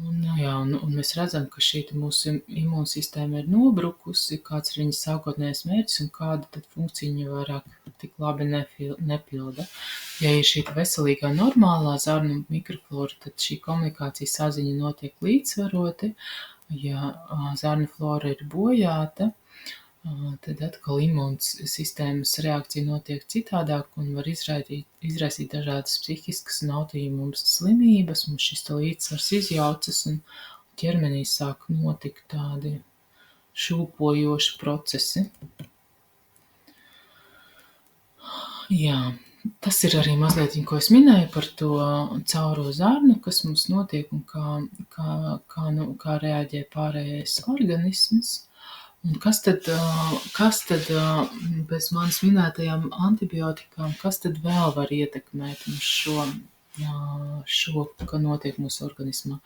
Un mēs redzam, ka šī mūsu imūnsistēma ir nobrukusi, kāds ir viņas sākotnējais mērķis un kāda tad funkcija viņa vairāk tik labi nepilda. Ja ir šī veselīgā normālā zarnu mikroflora, tad šī komunikācija saziņa notiek līdzsvaroti. Ja zarnu flora ir bojāta, tad atkal imūnsistēmas reakcija notiek citādāk un var izraisīt dažādas psihiskas un autoimūnas slimības. Mums šis līdzsvars izjaucas un ķermenī sāk notikt tādi šūpojoši procesi. Jā, tas ir arī mazliet, ko es minēju par to cauro zarnu, kas mums notiek un kā reaģē pārējais organisms. Un kas tad bez manas minētajām antibiotikām, kas tad vēl var ietekmēt šo, ka notiek mūsu organismā?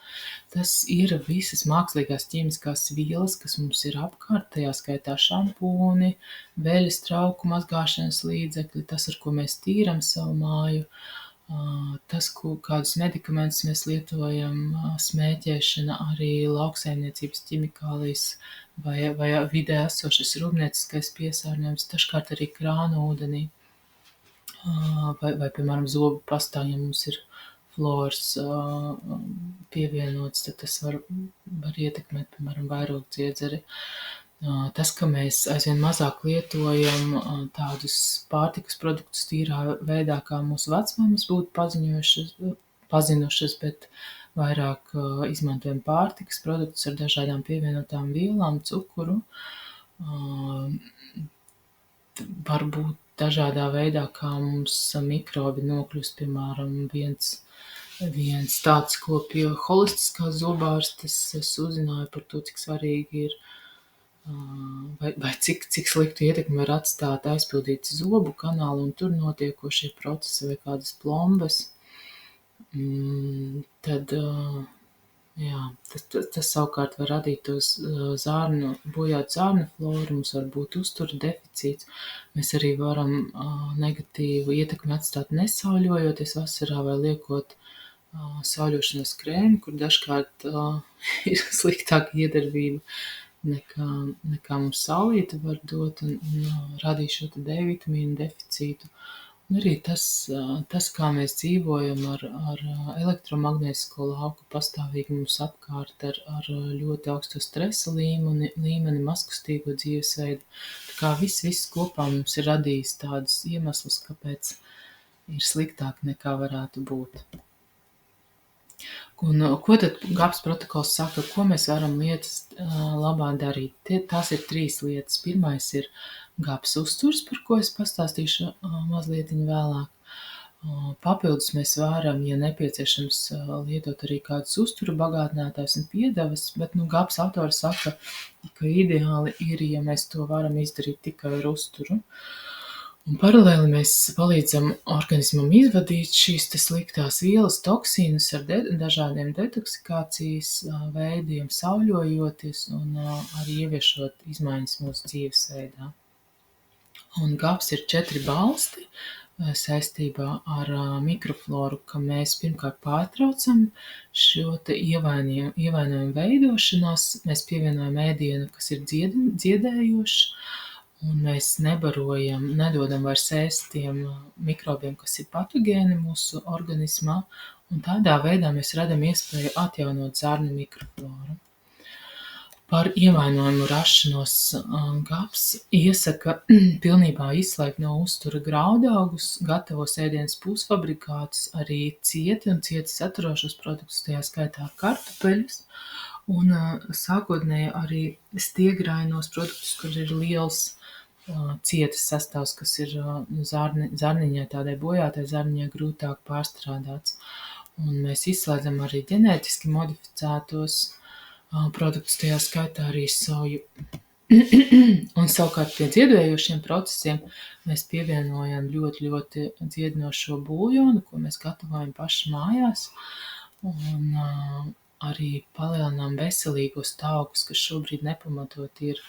Tas ir visas mākslīgās ķīmiskās vielas, kas mums ir apkārt, tajā skaitā šampūni, veļas trauku mazgāšanas līdzekļi, tas, ar ko mēs tīram savu māju, tas, kādus medikamentus mēs lietojam, smēķēšana, arī lauksaimniecības ķimikālijas vai vidē esošas rūpnieciskais piesārņojums, dažkārt arī krāna ūdenī, vai piemēram, zobu pastā, ja mums ir fluors pievienots, tad tas var ietekmēt, piemēram, vairogdziedzeri. Tas, ka mēs aizvien mazāk lietojam tādus pārtikas produktus tīrā veidā, kā mūsu vecmāmas būtu pazinušas, bet vairāk izmantojam pārtikas produktus ar dažādām pievienotām vielām, cukuru, varbūt dažādā veidā, kā mums mikrobi nokļūst, piemēram, viens tāds, ko pie holistiskās zobārstes es uzzināju par to, cik svarīgi ir, vai cik sliktu ietekmi var atstāt aizpildīts zobu kanālu un tur notiekošie procesi vai kādas plombas, tad, jā, tas savukārt var radīt tos bojāt zārnu floru, mums var būt uztura deficīts, mēs arī varam negatīvu ietekmi atstāt nesauļojoties vasarā vai liekot sauļošanas krēmu, kur dažkārt ir sliktāka iedarbība nekā mums saulīte var dot un radīt šo D vitamīnu deficītu. Un arī tas, kā mēs dzīvojam ar elektromagnētisko lauku pastāvīgi mums apkārt ar ļoti augsto stresa līmeni, mazkustīgo dzīvesveidu. Tā kā viss kopā mums ir radījis tādus iemeslus, kāpēc ir sliktāk nekā varētu būt. Un ko tad GAPS protokols saka, ko mēs varam lietas labā darīt? Tās ir 3 lietas. Pirmais ir GAPS uzturs, par ko es pastāstīšu mazliet vēlāk. Papildus mēs varam, ja nepieciešams, lietot arī kādus uzturu bagātinātājus un piedevas, bet GAPS autori saka, ka ideāli ir, ja mēs to varam izdarīt tikai ar uzturu. Un paralēli mēs palīdzam organismam izvadīt šīs sliktās vielas, toksīnus ar dažādiem detoksikācijas veidiem, sauļojoties un arī ieviešot izmaiņas mūsu dzīvesveidā. Un GAPS ir 4 balsti saistībā ar mikrofloru, ka mēs pirmkārt pārtraucam šo ievainojumu veidošanās, mēs pievienojam ēdienu, kas ir dziedējošs, un mēs nedodam vairs ēst tiem mikrobiem, kas ir patogēni mūsu organismā, un tādā veidā mēs radam iespēju atjaunot zarnu mikrofloru. Par ievainojumu rašanos GAPS iesaka pilnībā izslēgt no uztura graudaugus, gatavos ēdienas pusfabrikātus, arī cieti un cieti saturošos produktus, tajā skaitā kartupeļus, un sākotnēji arī stiegrainos produktus, kur ir liels cietas sastāvs, kas ir zarniņai, tādai bojātai zarniņai grūtāk pārstrādāts. Un mēs izslēdzam arī ģenētiski modificētos produktus, tajā skaitā arī soju. Un savukārt pie dziedējošiem procesiem mēs pievienojam ļoti, ļoti dziedinošo buļļonu, ko mēs gatavojam paši mājās. Un arī palielinām veselīgos taukus, kas šobrīd nepamatot ir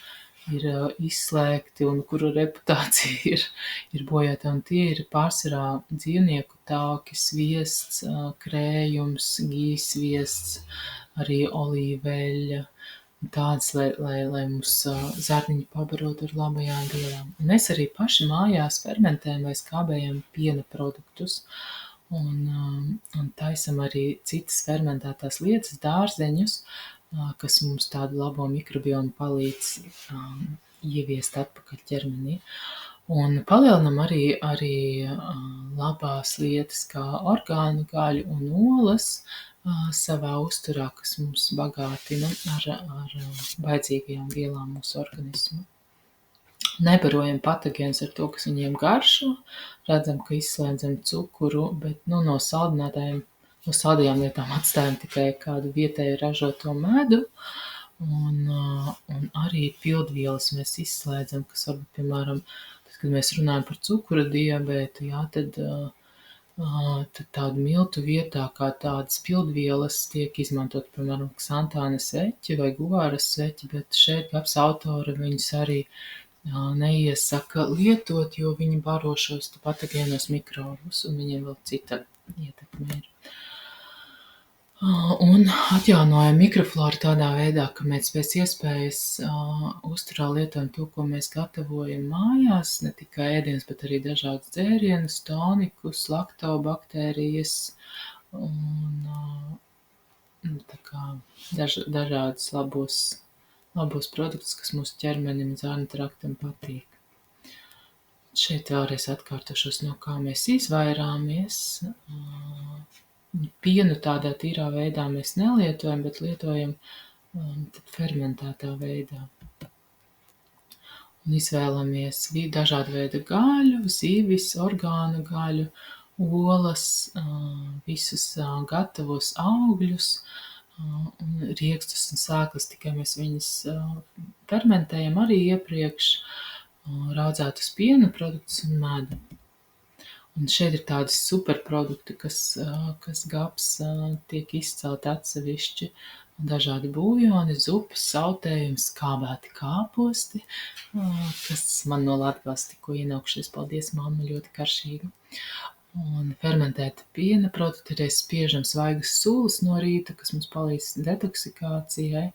izslēgti un kuru reputācija ir bojāta. Un tie ir pārsvarā dzīvnieku tauki, sviests, krējums, gīsviests, arī olīveļa, tādas, lai mums zarniņi pabarot ar labajām vielām. Un mēs arī paši mājās fermentējam vai skābējam piena produktus un taisam arī citas fermentētās lietas, dārzeņus, kas mums tādu labo mikrobiomu palīdz ieviest atpakaļ ķermenī. Un palielinam arī labās lietas kā orgānu gaļu un olas savā uzturā, kas mums bagātina ar vajadzīgajām vielām mūsu organismu. Nebarojam patogēnus ar to, kas viņiem garšo, redzam, ka izslēdzam cukuru, bet no saldajām lietām atstājam tikai kādu vietēju ražoto medu, un arī pildvielas mēs izslēdzam, kas varbūt, piemēram, tad, kad mēs runājam par cukura diabētu, tad tādu miltu vietā, kā tādas pildvielas tiek izmantot, piemēram, ksantāna sveķi vai guvāras sveķi, bet šeit GAPS autori viņus arī neiesaka lietot, jo viņi baro šos patogēnos mikrobus, un viņiem vēl cita ietekme ir. Un atjaunojam mikrofloru tādā veidā, ka mēs pēc iespējas uzturā lietojam to, ko mēs gatavojam mājās, ne tikai ēdienus, bet arī dažādus dzērienus, tonikus, laktobaktērijas un tā kā dažādus labos produktus, kas mūsu ķermenim, zarnu traktam patīk. Šeit vēlreiz atkārtošos, no kā mēs izvairāmies. Pienu tādā tīrā veidā mēs nelietojam, bet lietojam fermentētā veidā. Un izvēlamies dažādu veidu gaļu, zivis, orgānu gaļu, olas, visus gatavos augļus, riekstus un sēklas, tikai mēs viņas fermentējam arī iepriekš, raudzētus piena produktus un medu. Un šeit ir tādi superprodukti, kas GAPS tiek izcelti atsevišķi, dažādi buļļoni, zupas, sautējumi, skābēti kāposti, kas man no Latgales tikko ienākušies, paldies, mamma, ļoti karšīgi. Un fermentēta piena produkti, reiz spiežam svaigas sulas no rīta, kas mums palīdz detoksikācijai.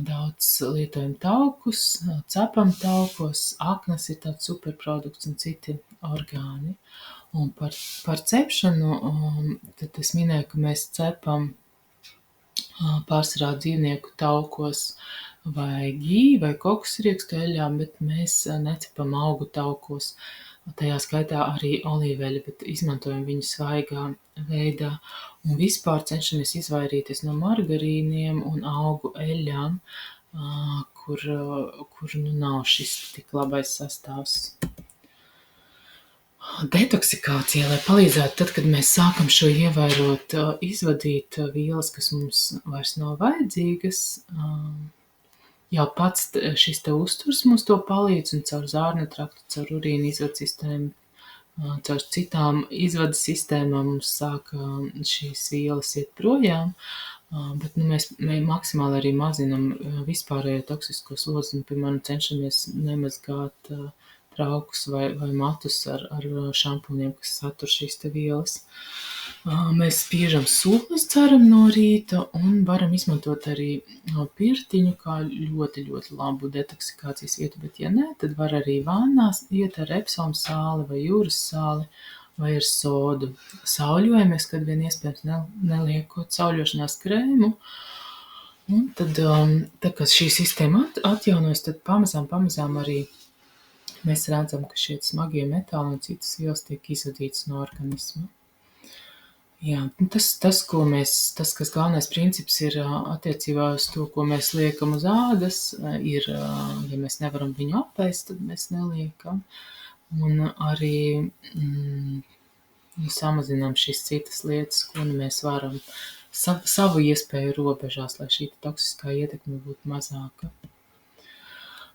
Daudz lietojam taukus, cepam taukos, aknas ir tāds superprodukts un citi orgāni. Un par cepšanu, tad es minēju, ka mēs cepam pārsvarā dzīvnieku taukos vai vai kokosriekstu eļļām, bet mēs necepam augu taukos, tajā skaitā arī olīveļu, bet izmantojam viņu svaigā veidā. Un vispār cenšamies izvairīties no margarīniem un augu eļļām, kur nav šis tik labais sastāvs. Detoksikācija, lai palīdzētu tad, kad mēs sākam šo ievērot, izvadīt vielas, kas mums vairs nav vajadzīgas, jau pats šis te uzturs mums to palīdz, un caur zārnu traktu, caur urīna izvadu sistēmu, caur citām izvadu sistēmām mums sāk šīs vielas iet projām, bet mēs maksimāli arī mazinam vispārējo toksisko slodzi, un, piemēram, cenšamies nemazgāt traukus vai matus ar šampūniem, kas satur šīs te vielas. Mēs spiežam sulas, dzeram no rīta, un varam izmantot arī pirtiņu kā ļoti, ļoti labu detoksikācijas vietu, bet ja ne, tad var arī vannās iet ar Epsom sāli vai jūras sāli vai ar sodu. Sauļojamies, kad vien iespējams neliekot sauļošanās krēmu, un tad, tā kā šī sistēma atjaunojas, tad pamazām arī mēs redzam, ka šie smagie metāli un citas vielas tiek izvadītas no organisma. Jā, tas, kas galvenais princips ir attiecībā uz to, ko mēs liekam uz ādas, ir, ja mēs nevaram viņu apēst, tad mēs neliekam. Un arī samazinām šīs citas lietas, ko mēs varam savu iespēju robežās, lai šī toksiskā ietekme būtu mazāka.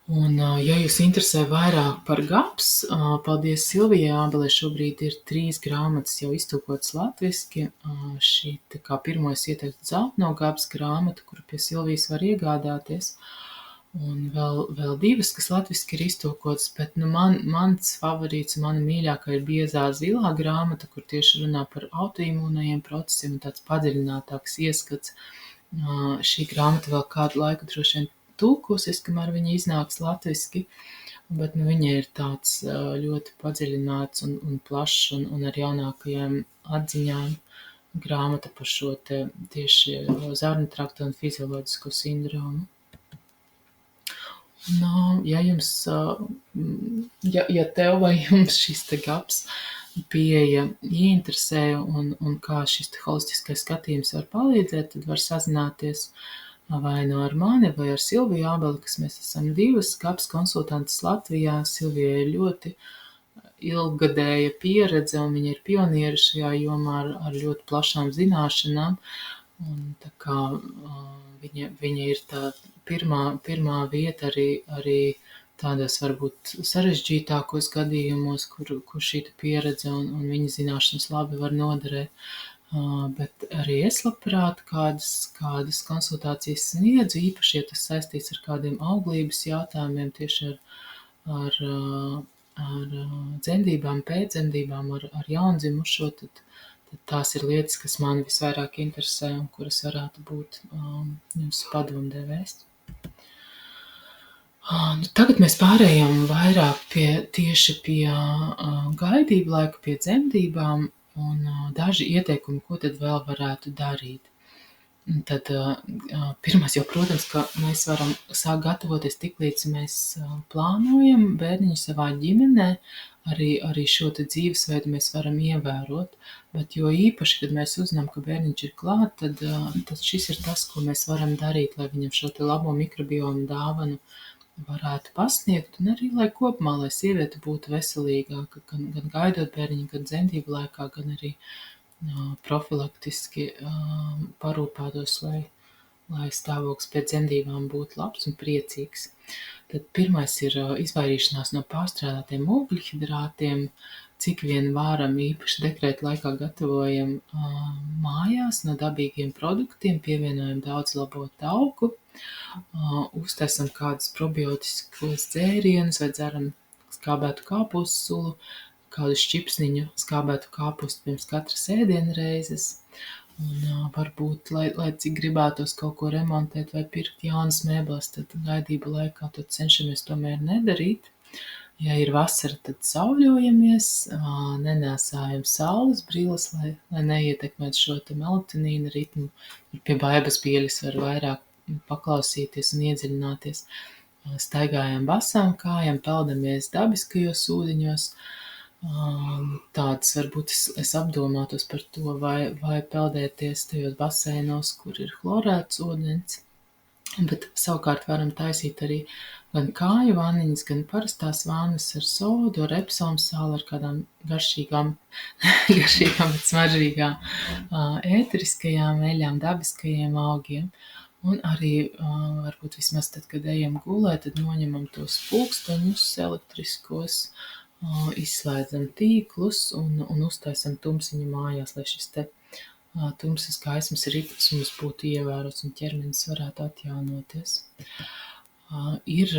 Un, ja jūs interesē vairāk par GAPS, paldies Silvijai Ābelei, šobrīd ir 3 grāmatas jau iztulkotas latviski. Šī tā kā pirmo es ieteiktu zeltno GAPS grāmatu, kuru pie Silvijas var iegādāties. Un vēl 2, kas latviski ir iztulkotas, bet mans favorīts, mana mīļākā ir Biezā zilā grāmata, kur tieši runā par autoimūnajiem procesiem un tāds padziļinātāks ieskats. Šī grāmata vēl kādu laiku droši vien tulkosies, kamēr viņa iznāks latviski, bet viņa ir tāds ļoti padziļināts un plašs un ar jaunākajām atziņām grāmata par šo te tieši zarnu trakta un fizioloģisko sindromu. Ja jums, ja tev vai jums šis te GAPS pieeja ieinteresē un kā šis te holistiskais skatījums var palīdzēt, tad var sazināties vai nu ar mani, vai ar Silviju Ābeli, kas mēs esam 2 GAPS konsultantes Latvijā. Silvija ir ļoti ilggadēja pieredze, un viņa ir pionieri šajā jomā ar ļoti plašām zināšanām. Un tā kā viņa ir tā pirmā vieta arī tādos varbūt sarežģītākos gadījumos, kur šī pieredze un viņa zināšanas labi var noderēt. Bet arī es labprāt kādas konsultācijas sniedzu, īpaši, ja tas saistīts ar kādiem auglības jautājumiem, tieši ar dzemdībām, pēcdzemdībām, ar jaundzimušo, tad tās ir lietas, kas mani visvairāk interesē un kuras varētu būt jums padomdevējs. Tagad mēs pārējām vairāk tieši pie gaidību laika, pie dzemdībām un daži ieteikumi, ko tad vēl varētu darīt. Tad pirmais jau, protams, ka mēs varam sākt gatavoties tiklīdz mēs plānojam bērniņu savā ģimenē, arī šo te dzīvesveidu mēs varam ievērot, bet jo īpaši, kad mēs uzzinām, ka bērniņš ir klāt, tad šis ir tas, ko mēs varam darīt, lai viņam šo te labo mikrobiomu dāvanu varētu pasniegt, un arī, lai kopumā, lai sieviete būtu veselīgāka, gan gaidot bērniņu, gan dzemdību laikā, gan arī profilaktiski parūpētos, lai stāvoklis pēc dzemdībām būtu labs un priecīgs. Tad pirmais ir izvairīšanās no pārstrādātiem ugļhidrātiem, cik vien varam, īpaši dekrēta laikā gatavojam mājās no dabīgiem produktiem, pievienojam daudz labo tauku, uztaisam kādus probiotiskos dzērienus vai dzeram skābētu kāpustas sulu, kādu šķipsniņu skābētu kāpustu pirms katras ēdienreizes. Un varbūt, lai cik gribētos kaut ko remontēt vai pirkt jaunas mēbeles, tad gaidību laikā to cenšamies tomēr nedarīt. Ja ir vasara, tad sauļojamies, nenēsājam saules brilles, lai neietekmētu šo te melatonīna ritmu. Pie baibas pieļas var vairāk paklausīties un iedziļināties. Staigājam basām kājām, peldamies dabiskajos ūdeņos. Tādas varbūt es apdomātos par to, vai peldēties tajos baseinos, kur ir chlorēts ūdens, bet savukārt varam taisīt arī gan kāju vanniņas, gan parastās vannas ar sodu, ar epsomu sāli, ar kādām garšīgām, bet smaržīgām ēteriskajām eļām, dabiskajiem augiem. Un arī varbūt vismaz tad, kad ejam gulēt, tad noņemam tos pulksteņus elektriskos, izslēdzam tīklus un uztaisam tumsiņu mājās, lai šis te tumsas gaismas ritms mums būtu ievērots un ķermenis varētu atjaunoties. Ir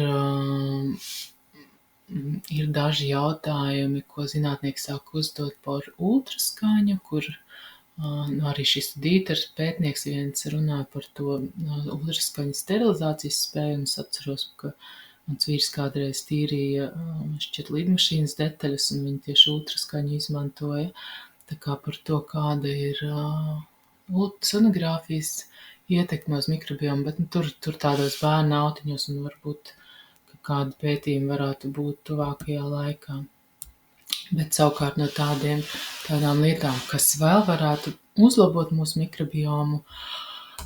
daži jautājumi, ko zinātnieki sāk uzdot par ultraskaņu, kur arī šis Dīters pētnieks viens runāja par to ultraskaņas sterilizācijas spēju, un es atceros, ka mans vīrs kādreiz tīrīja šķiet lidmašīnas detaļas, un viņi tieši ultraskaņu izmantoja. Tā kā par to, kāda ir sonogrāfijas ietekme uz mikrobiomu, bet tur tādos bērnu autiņos, un varbūt kādi pētījumi varētu būt tuvākajā laikā. Bet savukārt no tādām lietām, kas vēl varētu uzlabot mūsu mikrobiomu,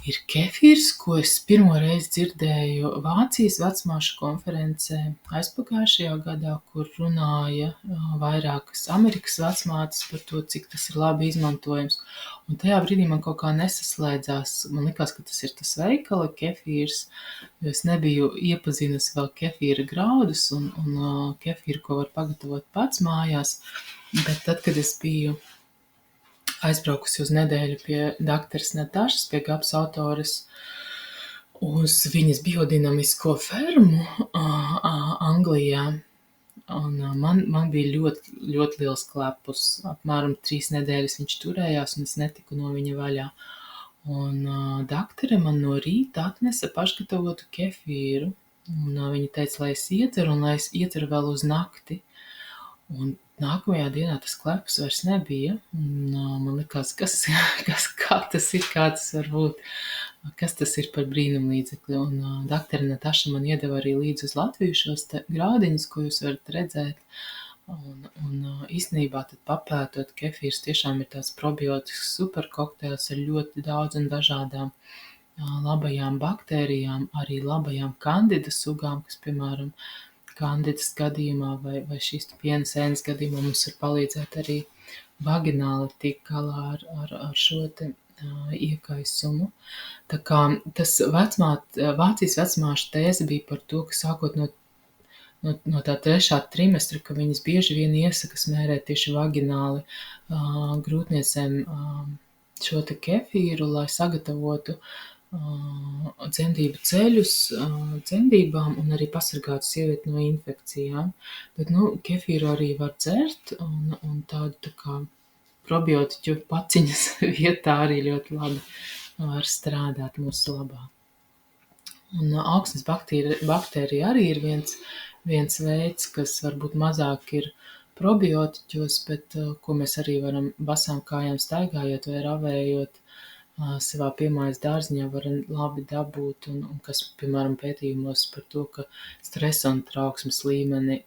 Ir kefīrs, ko es pirmo reizi dzirdēju Vācijas vecmāšu konferencē aizpagājušajā gadā, kur runāja vairākas Amerikas vecmātes par to, cik tas ir labi izmantojams. Un tajā brīdī man kaut kā nesaslēdzās. Man likās, ka tas ir tas veikala kefīrs, jo es nebiju iepazinusi vēl kefīra graudus un kefīru, ko var pagatavot pats mājās. Bet tad, kad es biju aizbraukusi uz nedēļu pie dakteres Natašas, pie GAPS autores, uz viņas biodinamisko fermu Anglijā. Un man bija ļoti, ļoti liels klepus. Apmēram 3 nedēļas viņš turējās, un es netiku no viņa vaļā. Un daktere man no rīta atnesa pašgatavotu kefīru. Un viņa teica, lai es iedzeru, un lai es iedzeru vēl uz nakti. Un nākamajā dienā tas klepus vairs nebija, un man likās, kā tas ir, kā tas var būt, kas tas ir par brīnumlīdzekli. Un daktere Nataša man iedeva arī līdzi uz Latviju šos te graudiņus, ko jūs varat redzēt. Un īstenībā tad papētot, kefīrs tiešām ir tāds probiotisks superkokteils ar ļoti daudz un dažādām labajām baktērijām, arī labajām kandida sugām, kas, piemēram, kandidas gadījumā vai šīs piena sēnes gadījumā mums var palīdzēt arī vagināli tikt galā ar šo te iekaisumu. Tā kā tas Vācijas vecmāšu tēze bija par to, ka sākot no tā 3. trimestra, ka viņas bieži vien iesaka smērēt tieši vagināli grūtniecēm šo te kefīru, lai sagatavotu dzemdību ceļus dzemdībām un arī pasargātu sievieti no infekcijām. Bet, kefīru arī var dzert un tādu tā kā probiotiķu paciņas vietā arī ļoti labi var strādāt mūsu labā. Un augsnes baktērija arī ir viens veids, kas varbūt mazāk ir probiotiķos, bet ko mēs arī varam basām kājām staigājot vai ravējot savā piemājas dārziņā varam labi dabūt un kas, piemēram, pētījumos par to, ka stresa un trauksmes līmeni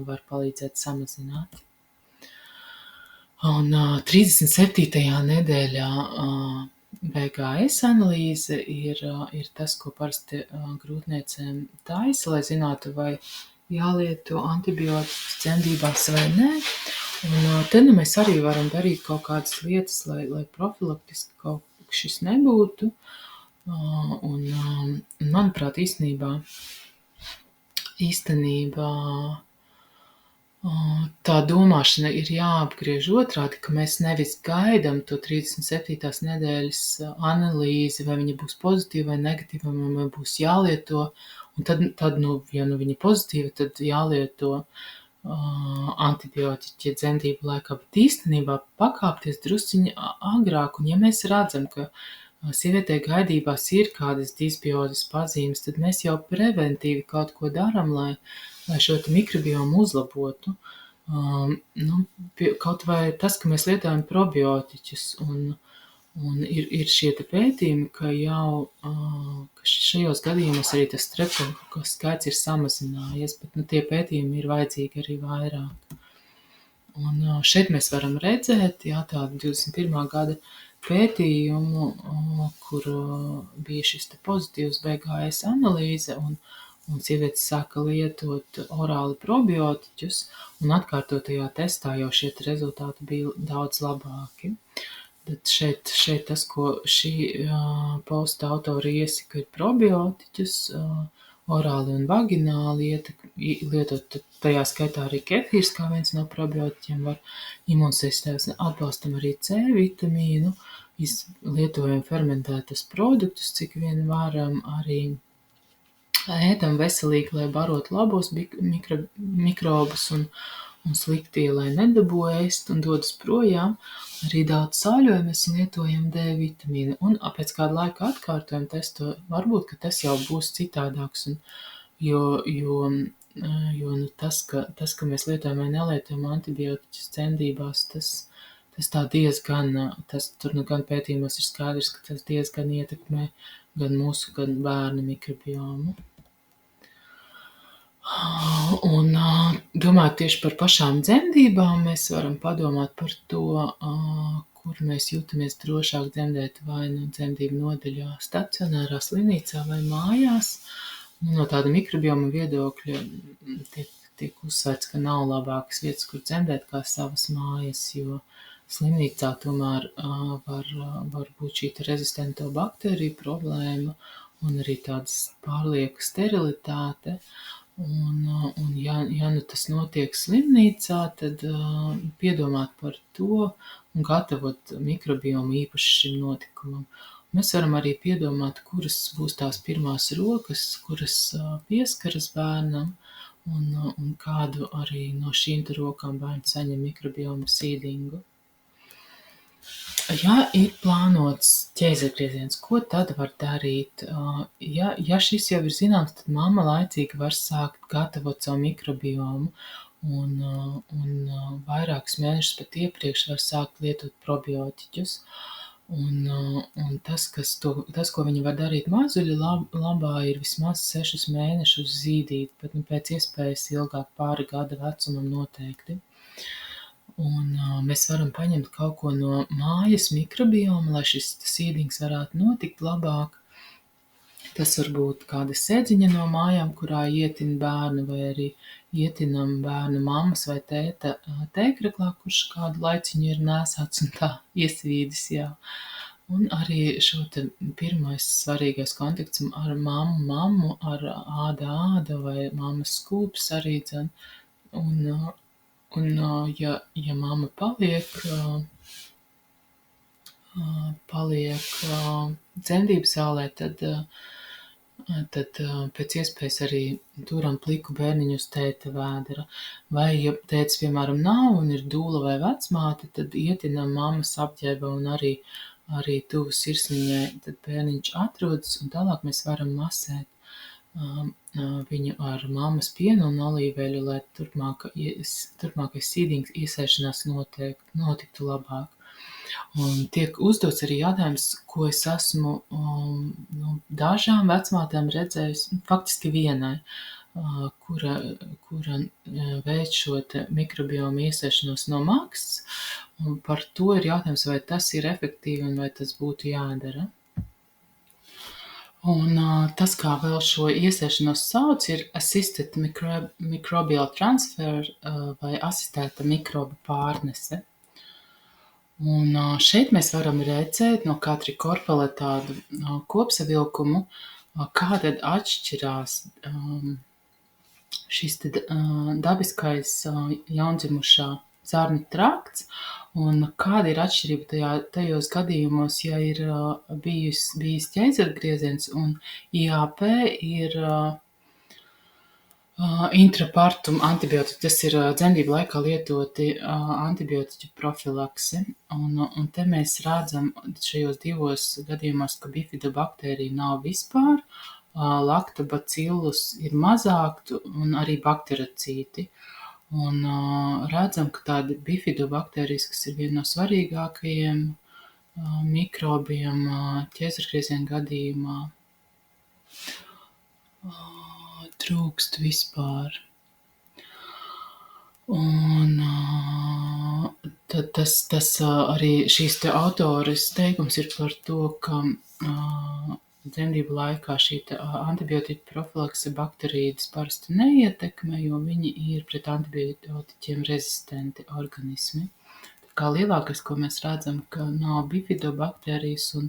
var palīdzēt samazināt. Un 37. nedēļā BGS analīze ir tas, ko parasti grūtniecēm taisa, lai zinātu, vai jālieto antibiotikas dzemdībās vai nē. Un te mēs arī varam darīt kaut kādas lietas, lai profilaktiski kaut šis nebūtu. Un manuprāt, īstenībā tā domāšana ir jāapgriež otrādi, ka mēs nevis gaidam to 37. nedēļas analīzi, vai viņa būs pozitīva vai negatīva, vai būs jālieto, un tad ja viņa pozitīva, tad jālieto antibiotiķi dzemdību laikā, bet īstenībā pakāpties drusciņi agrāk, un ja mēs redzam, ka sievietē gaidībās ir kādas disbiozes pazīmes, tad mēs jau preventīvi kaut ko daram, lai šo te mikrobiomu uzlabotu. Kaut vai tas, ka mēs lietojam probiotiķus, un ir šie te pētījumi, ka jau ka šajos gadījumos arī tas streptokoku skaits ir samazinājies, bet tie pētījumi ir vajadzīgi arī vairāk. Un šeit mēs varam redzēt, tādu 21. gada pētījumu, kur bija šis te pozitīvs BGS analīze, un sievietes sāka lietot orāli probiotiķus, un atkārtotajā testā jau šie rezultāti bija daudz labāki. Bet šeit tas, ko šī posta autori iesaka, ir probiotiķus orāli un vagināli lietot, tajā skaitā arī kefīrs kā viens no probiotiķiem var imūnsistēmas, atbalstam arī C vitamīnu, lietojam fermentētus produktus, cik vien varam, arī ēdam veselīgi, lai barot labos mikrobus un sliktie, lai nedabū ēst un dodas projām. Arī daudz sāļojamies un lietojam D vitamīnu. Un pēc kāda laika atkārtojam testu, varbūt, ka tas jau būs citādāks. Jo tas, ka mēs lietojam vai nelietojam antibiotiķus dzemdībās, tas tā diezgan, tur gan pētījumos ir skaidrs, ka tas diezgan ietekmē gan mūsu, gan bērnu mikrobiomu. Un domājot tieši par pašām dzemdībām, mēs varam padomāt par to, kur mēs jūtamies drošāk dzemdēt vai nu dzemdību nodaļā, stacionārā slimnīcā vai mājās. No tāda mikrobioma viedokļa tiek uzsvērts, ka nav labākas vietas, kur dzemdēt kā savas mājas, jo slimnīcā tomēr var būt šī rezistento baktēriju problēma un arī tādas pārlieka sterilitāte. Un ja nu tas notiek slimnīcā, tad piedomāt par to un gatavot mikrobiomu īpaši šim notikumam. Mēs varam arī piedomāt, kuras būs tās pirmās rokas, kuras pieskaras bērnam, un kādu arī no šīm rokām bērns saņem mikrobiomu sīdingu. Ja ir plānots ķēzergrieziens, ko tad var darīt? Ja šis jau ir zināms, tad mamma laicīgi var sākt gatavot savu mikrobiomu un vairākus mēnešus pat iepriekš var sākt lietot probiotiķus. Un tas, ko viņi var darīt mazuļu labā, ir vismaz 6 mēnešus zīdīt, bet pēc iespējas ilgāk pāri gada vecumam noteikti. Un mēs varam paņemt kaut ko no mājas mikrobioma, lai šis sīdings varētu notikt labāk. Tas var būt kāda sēdziņa no mājām, kurā ietin bērnu, vai arī ietinam bērnu mammas vai tēta tēkraklā, kurš kādu laiciņu ir nēsāts un tā iesvīdis, jā. Un arī šo te pirmais svarīgais kontakts ar mammu, ar āda vai mammas skūps arī dzen. Un ja mamma paliek dzemdību zālē, tad pēc iespējas arī turam pliku bērniņu uz tēta vēdera. Vai, ja tētis, piemēram, nav un ir dūla vai vecmāte, tad ietinam mammas apģērba un arī tuvu sirsniņai, tad bērniņš atrodas un tālāk mēs varam masēt viņu ar mammas pienu un olīveļu, lai turpmākais sīdings iesēšanās notiktu labāk. Un tiek uzdots arī jautājums, ko es esmu dažām vecmātēm redzējis, faktiski vienai, kura veic šo te mikrobiomu iesēšanos no maksas, un par to ir jautājums, vai tas ir efektīvi un vai tas būtu jādara. Un tas, kā vēl šo iesēšanos sauc, ir assisted microbial transfer vai asistēta mikrobu pārnese. Un šeit mēs varam redzēt no katra korpala tādu kopsavilkumu, kā tad atšķirās šis dabiskais jaundzimušā zarnu trakts un kāda ir atšķirība tajos gadījumos, ja ir bijis ķēzergrieziens un IAP ir intrapartum antibiotiķi, tas ir dzemdību laikā lietoti antibiotiķu profilakse. Un te mēs redzam šajos divos gadījumos, ka bifidobaktērija nav vispār, laktobacillus ir mazāk un arī bakterocīti. Un redzam, ka tādi bifidobakterijas, kas ir viena no svarīgākajiem mikrobiem ķēzergrieziena gadījumā, trūkst vispār. Un tad tas arī šīs te autores teikums ir par to, ka dzemdību laikā šī antibiotika profilakse bakterīdas parasti neietekmē, jo viņi ir pret antibiotiķiem rezistenti organismi. Tā kā lielākais, ko mēs redzam, ka nav bifidobakterijas un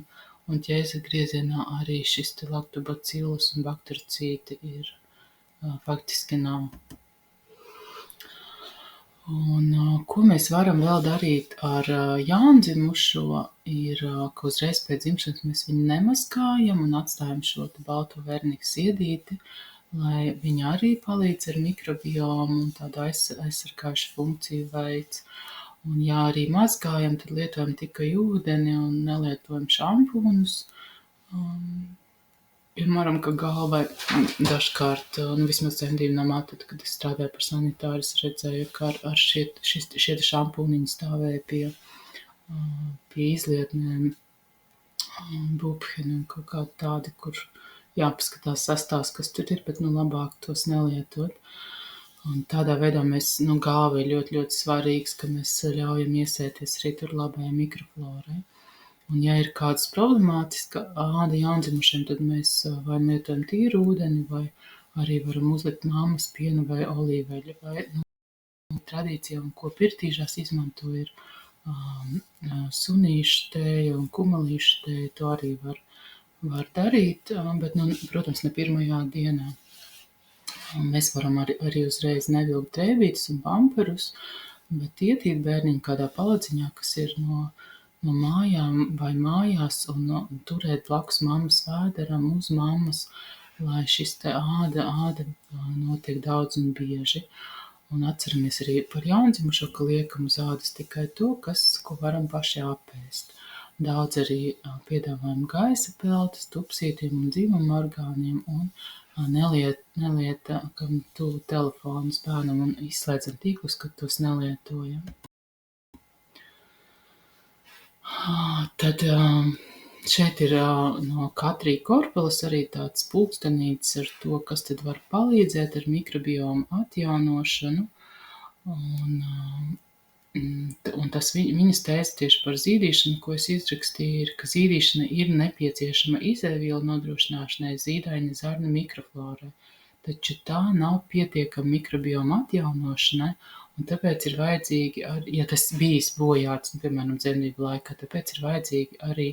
ķēzergriezienā arī šis te laktobacillus un bakterocīti ir faktiski nav. Un ko mēs varam vēl darīt ar jaundzimušo, ir, ka uzreiz pēc dzimšanas mēs viņu nemazgājam un atstājam šo balto verniku iedīti, lai viņa arī palīdz ar mikrobiomu un tādu aizsargājušu funkciju veids. Un ja arī mazgājam, tad lietojam tikai ūdeni un nelietojam šampūnus. Piemēram, ka galvai dažkārt, vismaz dzemdību namā, tad, kad es strādāju par sanitāru, es redzēju, ka ar šie šampūniņi stāvēja pie izlietnēm, bubheni un kaut kā tādi, kur jāpaskatās sastāvs, kas tur ir, bet labāk tos nelietot. Un tādā veidā mēs, galva ir ļoti, ļoti svarīgs, ka mēs ļaujam iesēties arī tur labajai mikroflorai. Un ja ir kādas problemātiska āda jaundzimušiem, tad mēs vai lietojam tīru ūdeni, vai arī varam uzlikt mammas pienu vai olīveļu, vai tradīcija, un ko pirtīšās izmanto, ir sunīšu tēja un kumelīšu tēja. To arī var darīt, bet, protams, ne pirmajā dienā. Mēs varam arī uzreiz nevilkt drēbītes un pamperus, bet ietīt bērniņu kādā palaciņā, kas ir no mājām vai mājās, un turēt blakus mammas vēderam uz mammas, lai šis te āda notiek daudz un bieži. Un atceramies arī par jaundzimušo, ka liekam uz ādas tikai to, ko varam paši apēst. Daudz arī piedāvājam gaisa peltes, tupsītiem un dzimuma orgāniem, un neliekam tuvu telefonus bērnam un izslēdzam tīklus, kad tos nelietojam. Tad šeit ir no Katrija Korpeles arī tāds pulkstenītis ar to, kas tad var palīdzēt ar mikrobiomu atjaunošanu. Un tas viņas tēze tieši par zīdīšanu, ko es izrakstīju, ir, ka zīdīšana ir nepieciešama izēvielu nodrošināšanai zīdaiņa zarnu mikroflorai, taču tā nav pietiekama mikrobioma atjaunošanai, un tāpēc ir vajadzīgi, ja tas bijis bojāts, piemēram, dzemdību laikā, tāpēc ir vajadzīgi arī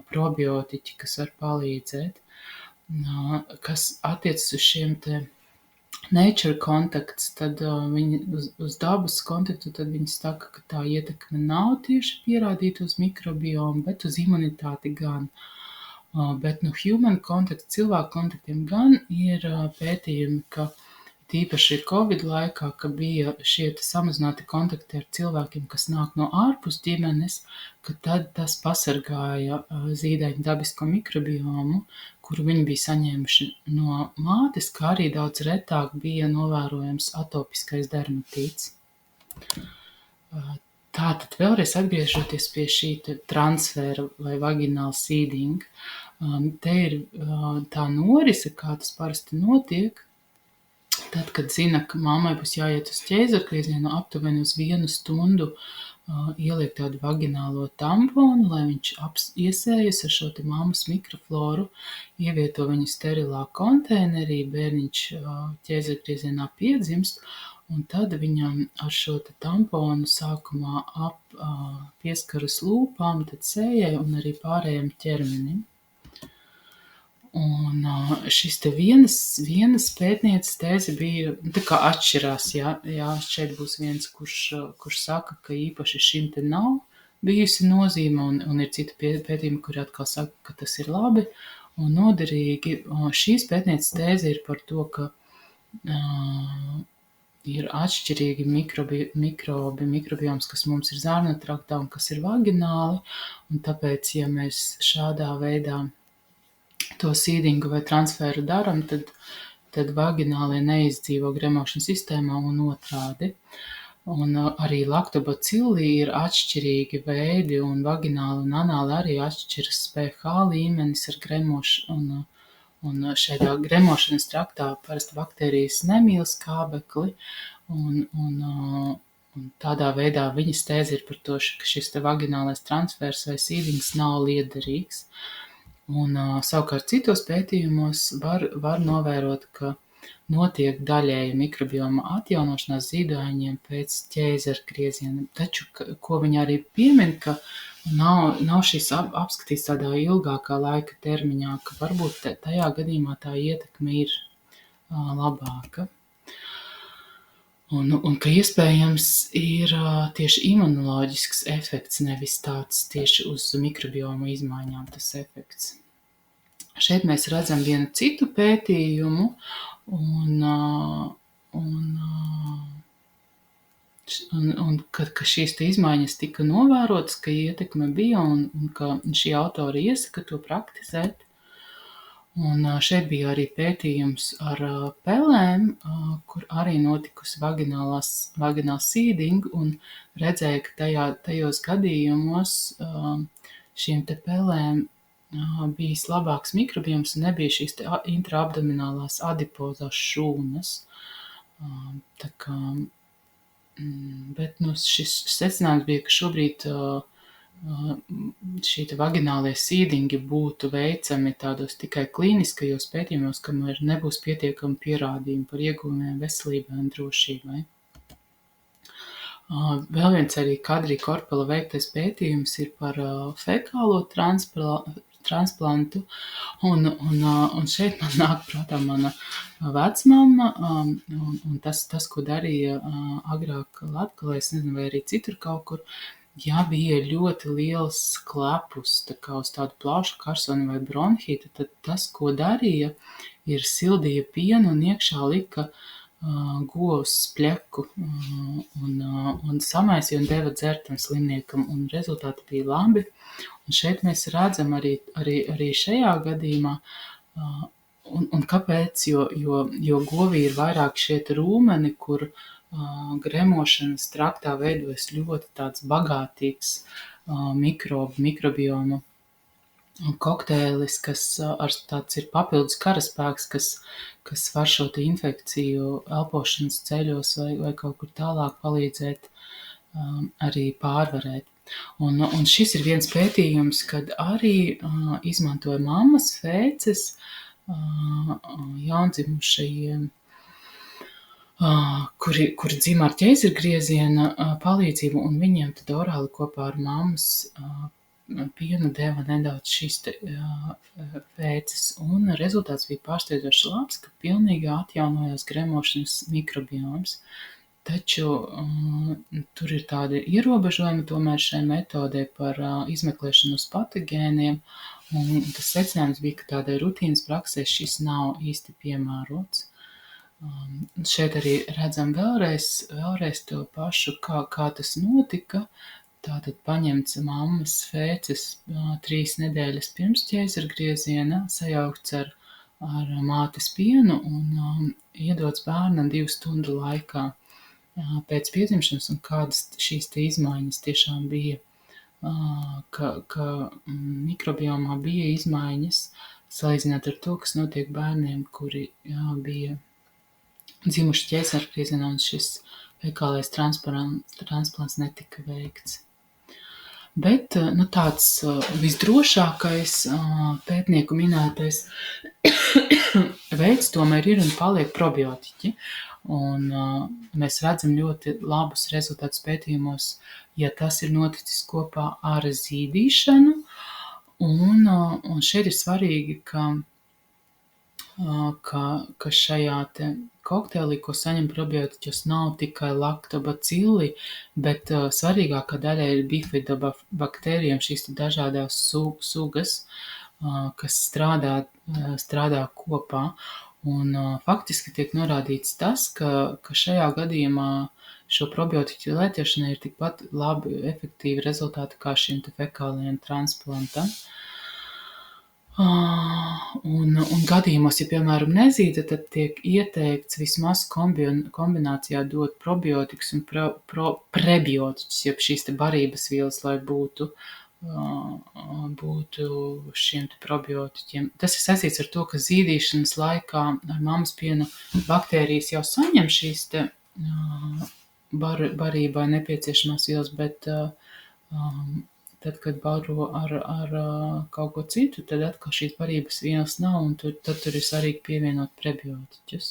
probiotiķi, kas var palīdzēt. Kas attiecas uz šiem te nature kontakts, tad viņi uz dabas kontaktu, tad viņi saka, ka tā ietekme nav tieši pierādīta uz mikrobiomu, bet uz imunitāti gan. Bet human kontakts, cilvēku kontaktiem gan ir pētījumi, ka tīpaši Covid laikā, ka bija šie samazināti kontakti ar cilvēkiem, kas nāk no ārpus ģimenes, ka tad tas pasargāja zīdaiņu dabisko mikrobiomu, kuru viņi bija saņēmuši no mātes, kā arī daudz retāk bija novērojams atopiskais dermatīts. Tātad vēlreiz atgriežoties pie šī transfēra vai vagināla seeding, te ir tā norise, kā tas parasti notiek. Tad, kad zina, ka mammai būs jāiet uz ķēzargriezienu, aptuveni uz 1 stundu ieliek tādu vaginālo tamponu, lai viņš iesējas ar šo te mammas mikrofloru, ievieto viņu sterilā konteinerī, bērniņš ķēzargriezienā piedzimst, un tad viņam ar šo te tamponu sākumā pieskaras lūpām, tad sējai un arī pārējiem ķermenim. Un šis te vienas pētnieces tēze bija, tā kā atšķirās, jā, šeit būs viens, kurš saka, ka īpaši šim te nav bijusi nozīme, un ir citi pētījumi, kuri atkal saka, ka tas ir labi un noderīgi. Šīs pētnieces tēze ir par to, ka ir atšķirīgi mikrobioms, kas mums ir zārnu traktā un kas ir vagināli, un tāpēc, ja mēs šādā veidā to sīdingu vai transferu daram, tad vaginālie neizdzīvo gremošanas sistēmā un otrādi. Un arī laktobacilli ir atšķirīgi veidi, un vagināli un anāli arī atšķiras pH līmenis ar gremošanu. Un šajā gremošanas traktā parasti baktērijas nemīl skābekli, un tādā veidā viņas tēze ir par to, ka šis te vaginālais transfers vai sīdings nav liederīgs. Un savukārt citos pētījumos var novērot, ka notiek daļēja mikrobioma atjaunošanās zīdaiņiem pēc ķēzargrieziena. Taču, ko viņi arī piemin, ka nav šis apskatīts tādā ilgākā laika termiņā, ka varbūt tajā gadījumā tā ietekme ir labāka. Un ka iespējams ir tieši imunoloģisks efekts, nevis tāds tieši uz mikrobiomu izmaiņām tas efekts. Šeit mēs redzam vienu citu pētījumu, un ka šīs te izmaiņas tika novērotas, ka ietekme bija, un ka šī autori iesaka to praktizēt. Un šeit bija arī pētījums ar pelēm, kur arī notikusi vagināla seeding, un redzēja, ka tajos gadījumos šīm te pelēm bijis labāks mikrobioms un nebija šīs te intraabdominālās adipozās šūnas. Tā kā, bet šis secinājums bija, ka šobrīd šī vaginālie sīdingi būtu veicami tādos tikai klīniskajos pētījumos, kamēr nebūs pietiekami pierādījumi par ieguvumiem veselībai un drošībai. Vēl viens arī Kadrija Korpela veiktais pētījums ir par fekālo transplantu, un šeit man nāk prātā mana vecmamma, un tas, ko darīja agrāk Latgalē, es nezinu, vai arī citur kaut kur, ja bija ļoti liels klepus, tā kā uz tādu plašu karsoni vai bronhītu, tad tas, ko darīja, ir sildīja pienu un iekšā lika govs spļeku un samaisīja un deva dzert tam slimniekam, un rezultāti bija labi. Un šeit mēs redzam arī šajā gadījumā, un kāpēc, jo govī ir vairāk šie rūmeni, kur gremošanas traktā veidojas ļoti tāds bagātīgs mikrobioma kokteilis, kas tāds ir papildus karaspēks, kas var šo infekciju elpošanas ceļos vai kaut kur tālāk palīdzēt arī pārvarēt. Un šis ir viens pētījums, kad arī izmantoja mammas fēces jaundzimušajiem, kuri dzima ar ķeizargrieziena palīdzību, un viņiem tad orāli kopā ar mammas pienu deva nedaudz šīs fēces, un rezultāts bija pārsteidzoši labs, ka pilnīgi atjaunojās gremošanas mikrobioms. Taču tur ir tādi ierobežojumi tomēr šai metodē par izmeklēšanu uz patogēniem, un tas secinājums bija, ka tādai rutīnas praksē šis nav īsti piemērots. Šeit arī redzam vēlreiz to pašu, kā tas notika. Tātad paņemts mammas fēces 3 nedēļas pirms ķeizargrieziena, sajaukts ar mātes pienu un iedots bērnam 2 stundu laikā pēc piedzimšanas, un kādas šīs izmaiņas tiešām bija, ka mikrobiomā bija izmaiņas, salīdzināt ar to, kas notiek bērniem, kuri bija dzimuši ķeizargriezienā, un šis fekālais transplants netika veikts. Bet tāds visdrošākais pētnieku minētais veids tomēr ir un paliek probiotiķi. Un mēs redzam ļoti labus rezultātus pētījumos, ja tas ir noticis kopā ar zīdīšanu. Un šeit ir svarīgi, ka šajā kokteilī, ko saņem probiotiķus, nav tikai laktobacilli, bet svarīgākā daļa ir bifidobakterija, šīs dažādās sugas, kas strādā kopā. Un faktiski tiek norādīts tas, ka šajā gadījumā šo probiotiķu lietošanai ir tikpat labi efektīvi rezultāti kā šim fekālajiem transplantam. Un gadījumos, ja, piemēram, nezīda, tad tiek ieteikts vismaz kombinācijā dot probiotikus un prebiotiķus, jeb šīs barības vielas, lai būtu šiem probiotiķiem. Tas ir saistīts ar to, ka zīdīšanas laikā ar mammas pienu baktērijas jau saņem šīs barībai nepieciešamās vielas, bet tad, kad baro ar kaut ko citu, tad atkal šīs barības vielas nav, un tad tur ir svarīgi pievienot prebiotiķus.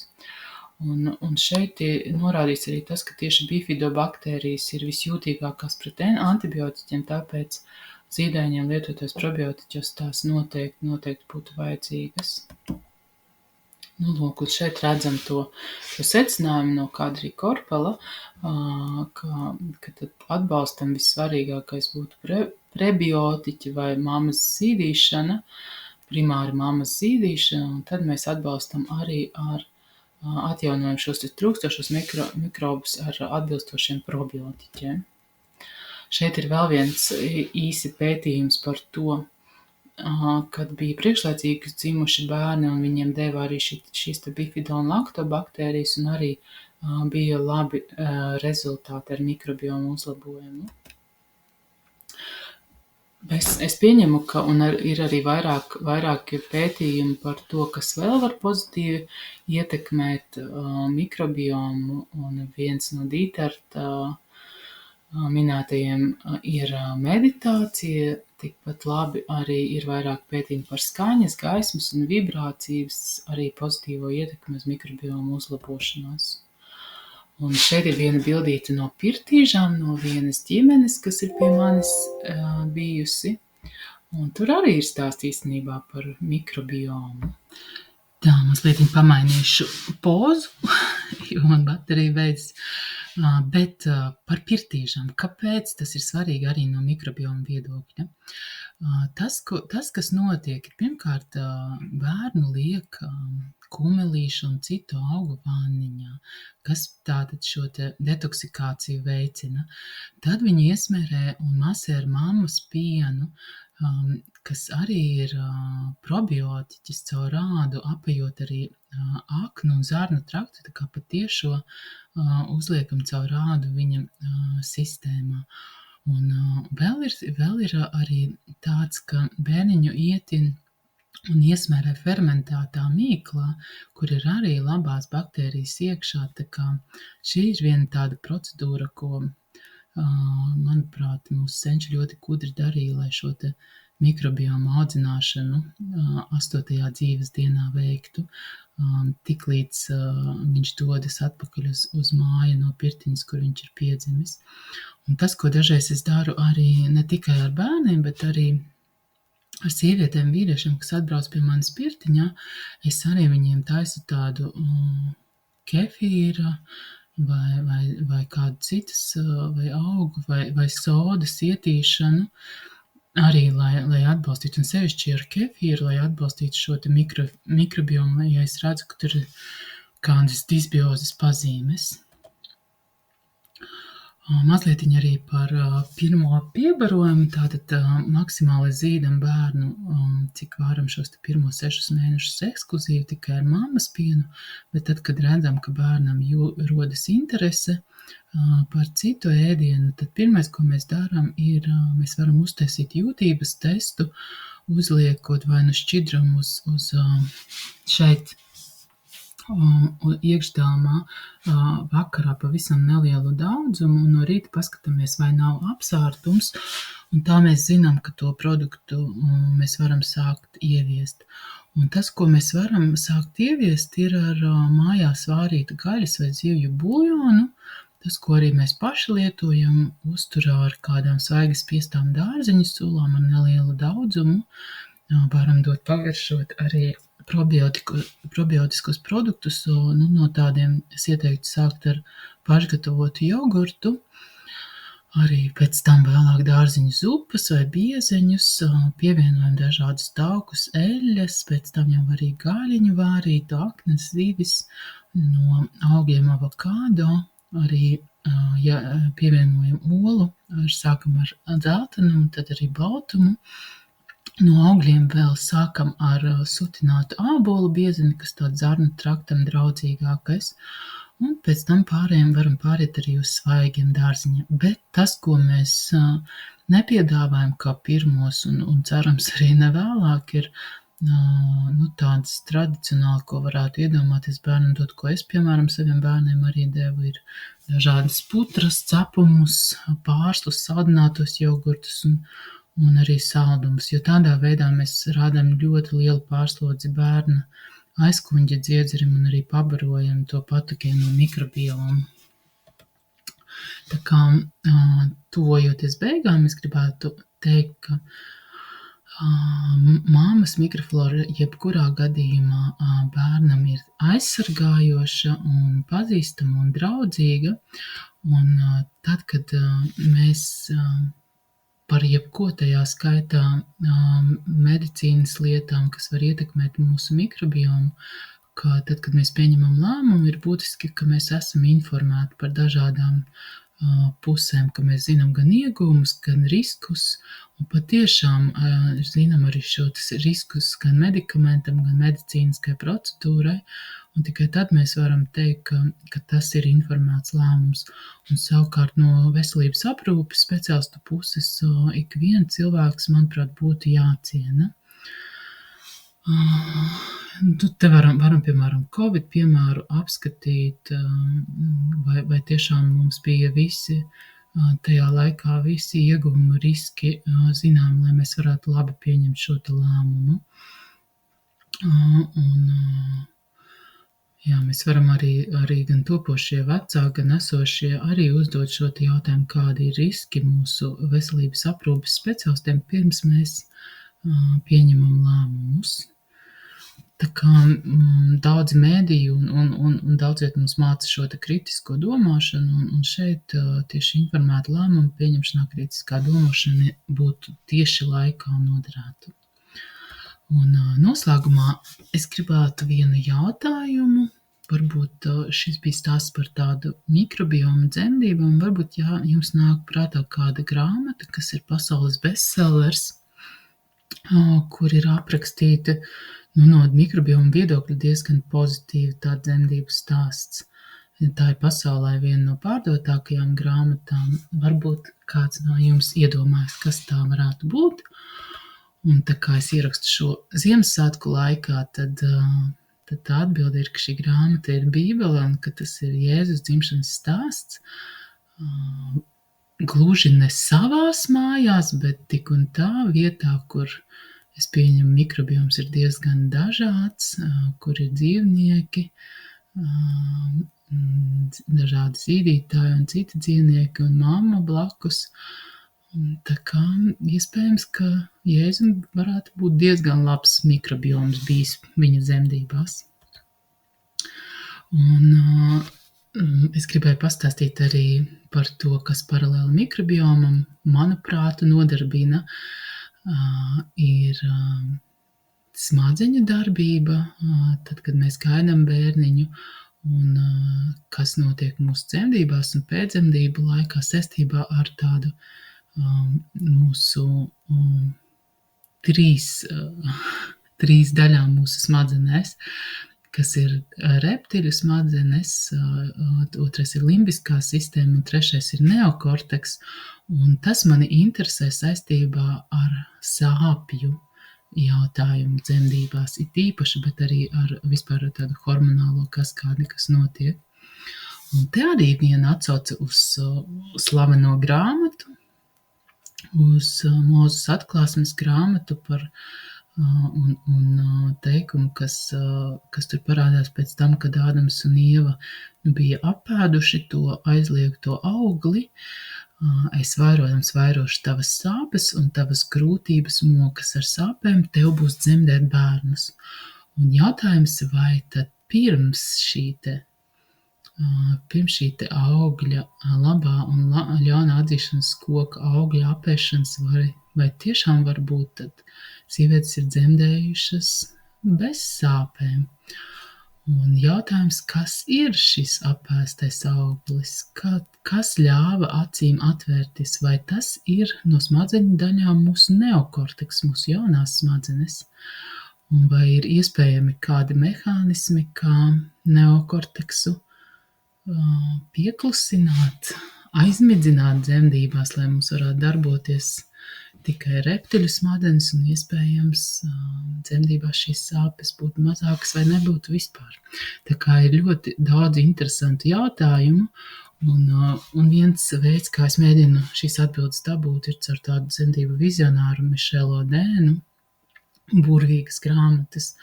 Un šeit norādīts arī tas, ka tieši bifidobaktērijas ir visjūtīgākās pret antibiotiķiem, tāpēc zīdaiņiem lietoties probiotiķos tās noteikti būtu vajadzīgas. Lūk, un šeit redzam to secinājumu no Kadrija Korpela, ka tad atbalstam vissvarīgākais būtu prebiotiķi vai mammas zīdīšana, primāri mammas zīdīšana, un tad mēs atbalstam arī ar atjaunojam šos trūkstošos mikrobus ar atbilstošiem probiotiķiem. Šeit ir vēl viens īsi pētījums par to, kad bija priekšlaicīgi dzimuši bērni, un viņiem deva arī šīs bifido un laktobakterijas, un arī bija labi rezultāti ar mikrobiomu uzlabojumu. Es pieņemu, ka ir arī vairāki pētījumi par to, kas vēl var pozitīvi ietekmēt mikrobiomu, un viens no Dīterta minētajiem ir meditācija. Tikpat labi arī ir vairāk pētījumi par skaņas, gaismas un vibrācijas arī pozitīvo ietekmi uz mikrobiomu uzlabošanos. Un šeit ir viena bildīte no pirtīžām, no vienas ģimenes, kas ir pie manis bijusi. Un tur arī ir stāsts īstenībā par mikrobiomu. Tā, mazliet pamainīšu pozu, jo man baterija beidzas. Bet par pirtīžām, kāpēc tas ir svarīgi arī no mikrobioma viedokļa? Tas, kas notiek, ir pirmkārt bērnu liek kumelīšu un citu augu vāniņā, kas tātad šo te detoksikāciju veicina. Tad viņi iesmērē un masē ar mammas pienu, kas arī ir probiotiķis caur ādu, apejot arī aknu un zarnu traktu, tā kā patiešo uzliekam caur ādu viņa sistēmā. Un vēl ir arī tāds, ka bērniņu ietin un iesmērē fermentētā mīklā, kur ir arī labās baktērijas iekšā, tā kā šī ir viena tāda procedūra, ko, manuprāt, mūsu senči ļoti gudri darīja, lai šo te mikrobiomu audzināšanu 8. dzīves dienā veiktu, tiklīdz viņš dodas atpakaļ uz māju no pirtiņas, kur viņš ir piedzimis. Un tas, ko dažreiz es daru arī ne tikai ar bērniem, bet arī ar sievietēm, vīriešiem, kas atbrauc pie manis pirtiņā, es arī viņiem taisu tādu kefīra vai kādu citas, vai augu, vai sodas ietīšanu, arī, lai atbalstītu, un sevišķi ar kefīru, lai atbalstītu šo te mikrobiomu, ja es redzu, ka tur ir kādas disbiozes pazīmes. Mazlietiņ arī par pirmo piebarojumu, tātad maksimāli zīdam bērnu, cik varam šos te pirmos 6 mēnešus ekskluzīvi tikai ar mammas pienu, bet tad, kad redzam, ka bērnam rodas interese par citu ēdienu, tad pirmais, ko mēs darām, ir, mēs varam uztaisīt jūtības testu, uzliekot vai nu šķidrumu uz šeit iekšdāmā vakarā pavisam nelielu daudzumu, un no rīta paskatāmies, vai nav apsārtums, un tā mēs zinām, ka to produktu mēs varam sākt ieviest. Un tas, ko mēs varam sākt ieviest, ir ar mājās vārītu gaļas vai zivju buļļonu, tas, ko arī mēs paši lietojam, uzturā ar kādām svaigi spiestām dārzeņu sulām ar nelielu daudzumu, varam dot pagaršot arī probiotiskos produktus, no tādiem es ieteiktu sākt ar pašgatavotu jogurtu, arī pēc tam vēlāk dārziņu zupas vai biezeņus, pievienojam dažādus taukus, eļļas, pēc tam jau arī gaļiņu vārītu, aknas, zivis, no augiem avokādo, arī ja pievienojam olu, sākam ar dzeltenumu, tad arī baltumu. No augļiem vēl sākam ar sutinātu ābolu biezeni, kas tāds zarnu traktam draudzīgākais, un pēc tam varam pāriet arī uz svaigiem dārziņiem. Bet tas, ko mēs nepiedāvājam kā pirmos un cerams arī nevēlāk, ir tāds tradicionāli, ko varētu iedomāties bērnam dot, ko es, piemēram, saviem bērniem arī devu, ir dažādas putras, cepumus, pārslus, saldinātos jogurtus un arī saldumus, jo tādā veidā mēs rādām ļoti lielu pārslodzi bērna aizkuņģa dziedzerim un arī pabarojam to patogēno mikrobiomu. Tā kā tuvojoties beigām, es gribētu teikt, ka mammas mikroflora jebkurā gadījumā bērnam ir aizsargājoša un pazīstama un draudzīga, un tad, kad mēs par jebko tajā skaitā medicīnas lietām, kas var ietekmēt mūsu mikrobiomu, ka tad, kad mēs pieņemam lēmumu, ir būtiski, ka mēs esam informēti par dažādām pusēm, ka mēs zinām gan ieguvumus, gan riskus, un patiešām zinām arī šos riskus gan medikamentam, gan medicīniskai procedūrai, un tikai tad mēs varam teikt, ka tas ir informēts lēmums. Un savukārt no veselības aprūpes speciālistu puses ik viena cilvēks, manuprāt, būtu jāciena. Te varam piemēram, Covid piemēru apskatīt, vai tiešām mums bija visi tajā laikā visi ieguvumi riski zinām, lai mēs varētu labi pieņemt šo te lēmumu. Jā, mēs varam arī gan topošie vecāki, gan esošie arī uzdot šo te jautājumu, kādi ir riski mūsu veselības aprūpes speciālistiem, pirms mēs pieņemam lēmumus. Tā kā daudzi mēdīji un daudziet mums māca šo te kritisko domāšanu, un šeit tieši informēta lēmuma pieņemšanā kritiskā domāšana būtu tieši laikā un noderētu. Un noslēgumā es gribētu vienu jautājumu, varbūt šis bija stāsts par tādu mikrobiomu dzemdībām, varbūt jums nāk prātā kāda grāmata, kas ir pasaules bestsellers, kur ir aprakstīta no mikrobioma viedokļa diezgan pozitīvi tā dzemdību stāsts. Tā ir pasaulē viena no pārdotākajām grāmatām. Varbūt kāds no jums iedomājas, kas tā varētu būt. Un tā kā es ierakstu šo Ziemassvētku laikā, tad tā atbilde ir, ka šī grāmata ir Bībele un ka tas ir Jēzus dzimšanas stāsts. Gluži ne savās mājās, bet tik un tā vietā, kur es pieņemu, mikrobioms ir diezgan dažāds, kur ir dzīvnieki, dažādi zīdītāji un citi dzīvnieki un mamma blakus. Tā kā iespējams, ka Jēzum varētu būt diezgan labs mikrobioms bijis viņa dzemdībās. Un es gribēju pastāstīt arī par to, kas paralēli mikrobiomam, manuprāt, nodarbina, ir smadzeņu darbība, tad, kad mēs gaidām bērniņu, un kas notiek mūsu dzemdībās un pēcdzemdību laikā saistībā ar tādu mūsu trīs daļām mūsu smadzenēs, kas ir reptiļu smadzenes, otrais ir limbiskā sistēma un trešais ir neokorteks, un tas mani interesē saistībā ar sāpju jautājumu dzemdībās, it īpaši, bet arī ar vispār tādu hormonālo kaskādi, kas notiek. Un te arī viena atsauce uz slaveno grāmatu, uz Mūzes atklāsmes grāmatu par un teikumu, kas tur parādās pēc tam, kad Ādams un Ieva bija apēduši to aizliegto augli. Es vairošu tavas sāpes un tavas grūtības mokas ar sāpēm, tev būs dzemdēt bērnus. Un jautājums, vai tad pirms šī te augļa labā un ļaunā atzīšanas koka augļa apēšanas, vai tiešām var būt tad sievietes ir dzemdējušas bez sāpēm. Un jautājums, kas ir šis apēstais auglis? Kas ļāva acīm atvērties? Vai tas ir no smadzeņu daļām mūsu neokorteks, mūsu jaunās smadzenes? Un vai ir iespējami kādi mehānismi, kā neokorteksu pieklusināt, aizmidzināt dzemdībās, lai mums varētu darboties tikai reptiļu smadzenes un iespējams dzemdībās šīs sāpes būtu mazākas vai nebūtu vispār. Tā kā ir ļoti daudz interesantu jautājumu, un viens veids, kā es mēģinu šīs atbildes dabūt, ir caur tādu dzemdību vizionāru Mišelu Odēnu, burvīgas grāmatas,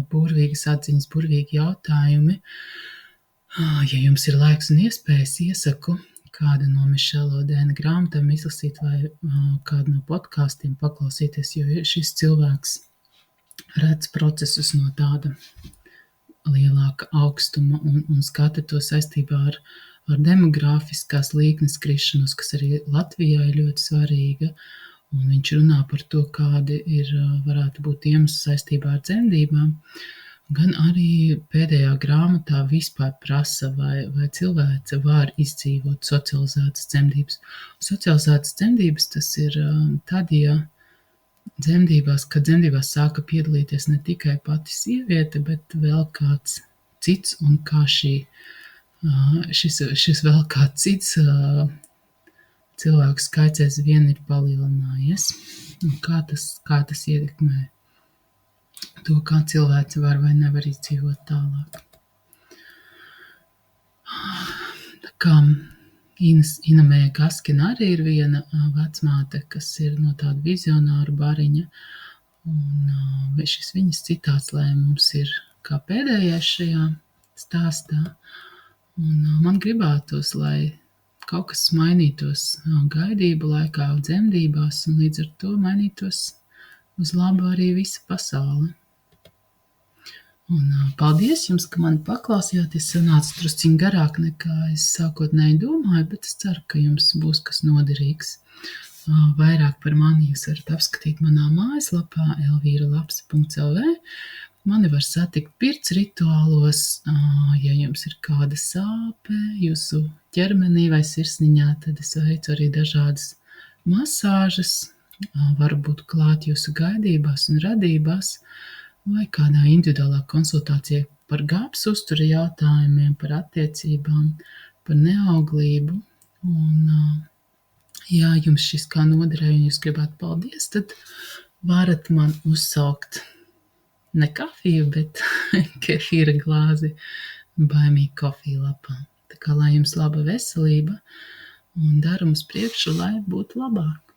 burvīgas atziņas, burvīgi jautājumi. Ja jums ir laiks un iespējas, iesaku kādu no Mišela Odēna grāmatām izlasīt vai kādu no podkāstiem paklausīties, jo šis cilvēks redz procesus no tāda lielāka augstuma un skata to saistībā ar demogrāfiskās līknes krišanos, kas arī Latvijā ir ļoti svarīga, un viņš runā par to, kādi varētu būt iemesli saistībā ar dzemdībām. Gan arī pēdējā grāmatā vispār prasa, vai cilvēce var izdzīvot socializētas dzemdības. Socializētas dzemdības tas ir tad, ja kad dzemdībās sāka piedalīties ne tikai pati sieviete, bet vēl kāds cits un kā šis vēl kāds cits cilvēku skaits aizvien ir palielinājies. Un kā tas ietekmē to, kā cilvēci var vai nevar izdzīvot tālāk. Tā kā Ina Mēja Kaskina arī ir viena vecmāte, kas ir no tāda vizionāra bariņa, un šis viņas citāts, lai mums ir kā pēdējais šajā stāstā, un man gribētos, lai kaut kas mainītos gaidību laikā, dzemdībās, un līdz ar to mainītos uz labu arī visa pasaule. Un paldies jums, ka mani paklausījāties. Sanāca drusciņ garāk nekā es sākotnēji domāju, bet es ceru, ka jums būs kas noderīgs. Vairāk par mani jūs varat apskatīt manā mājaslapā elvīralapse.lv. Mani var satikt pirts rituālos, ja jums ir kāda sāpe jūsu ķermenī vai sirsniņā, tad es veicu arī dažādas masāžas, varu būt klāt jūsu gaidībās un radībās, vai kādā individuālā konsultācijā par gābes uztura jautājumiem, par attiecībām, par neauglību. Un, ja jums šis kā noderēja un jūs gribētu paldies, tad varat man uzsaukt ne kafiju, bet kefīra glāzi Buy Me Coffee lapā. Tā kā lai jums laba veselība un daram uz priekšu, lai būtu labāk.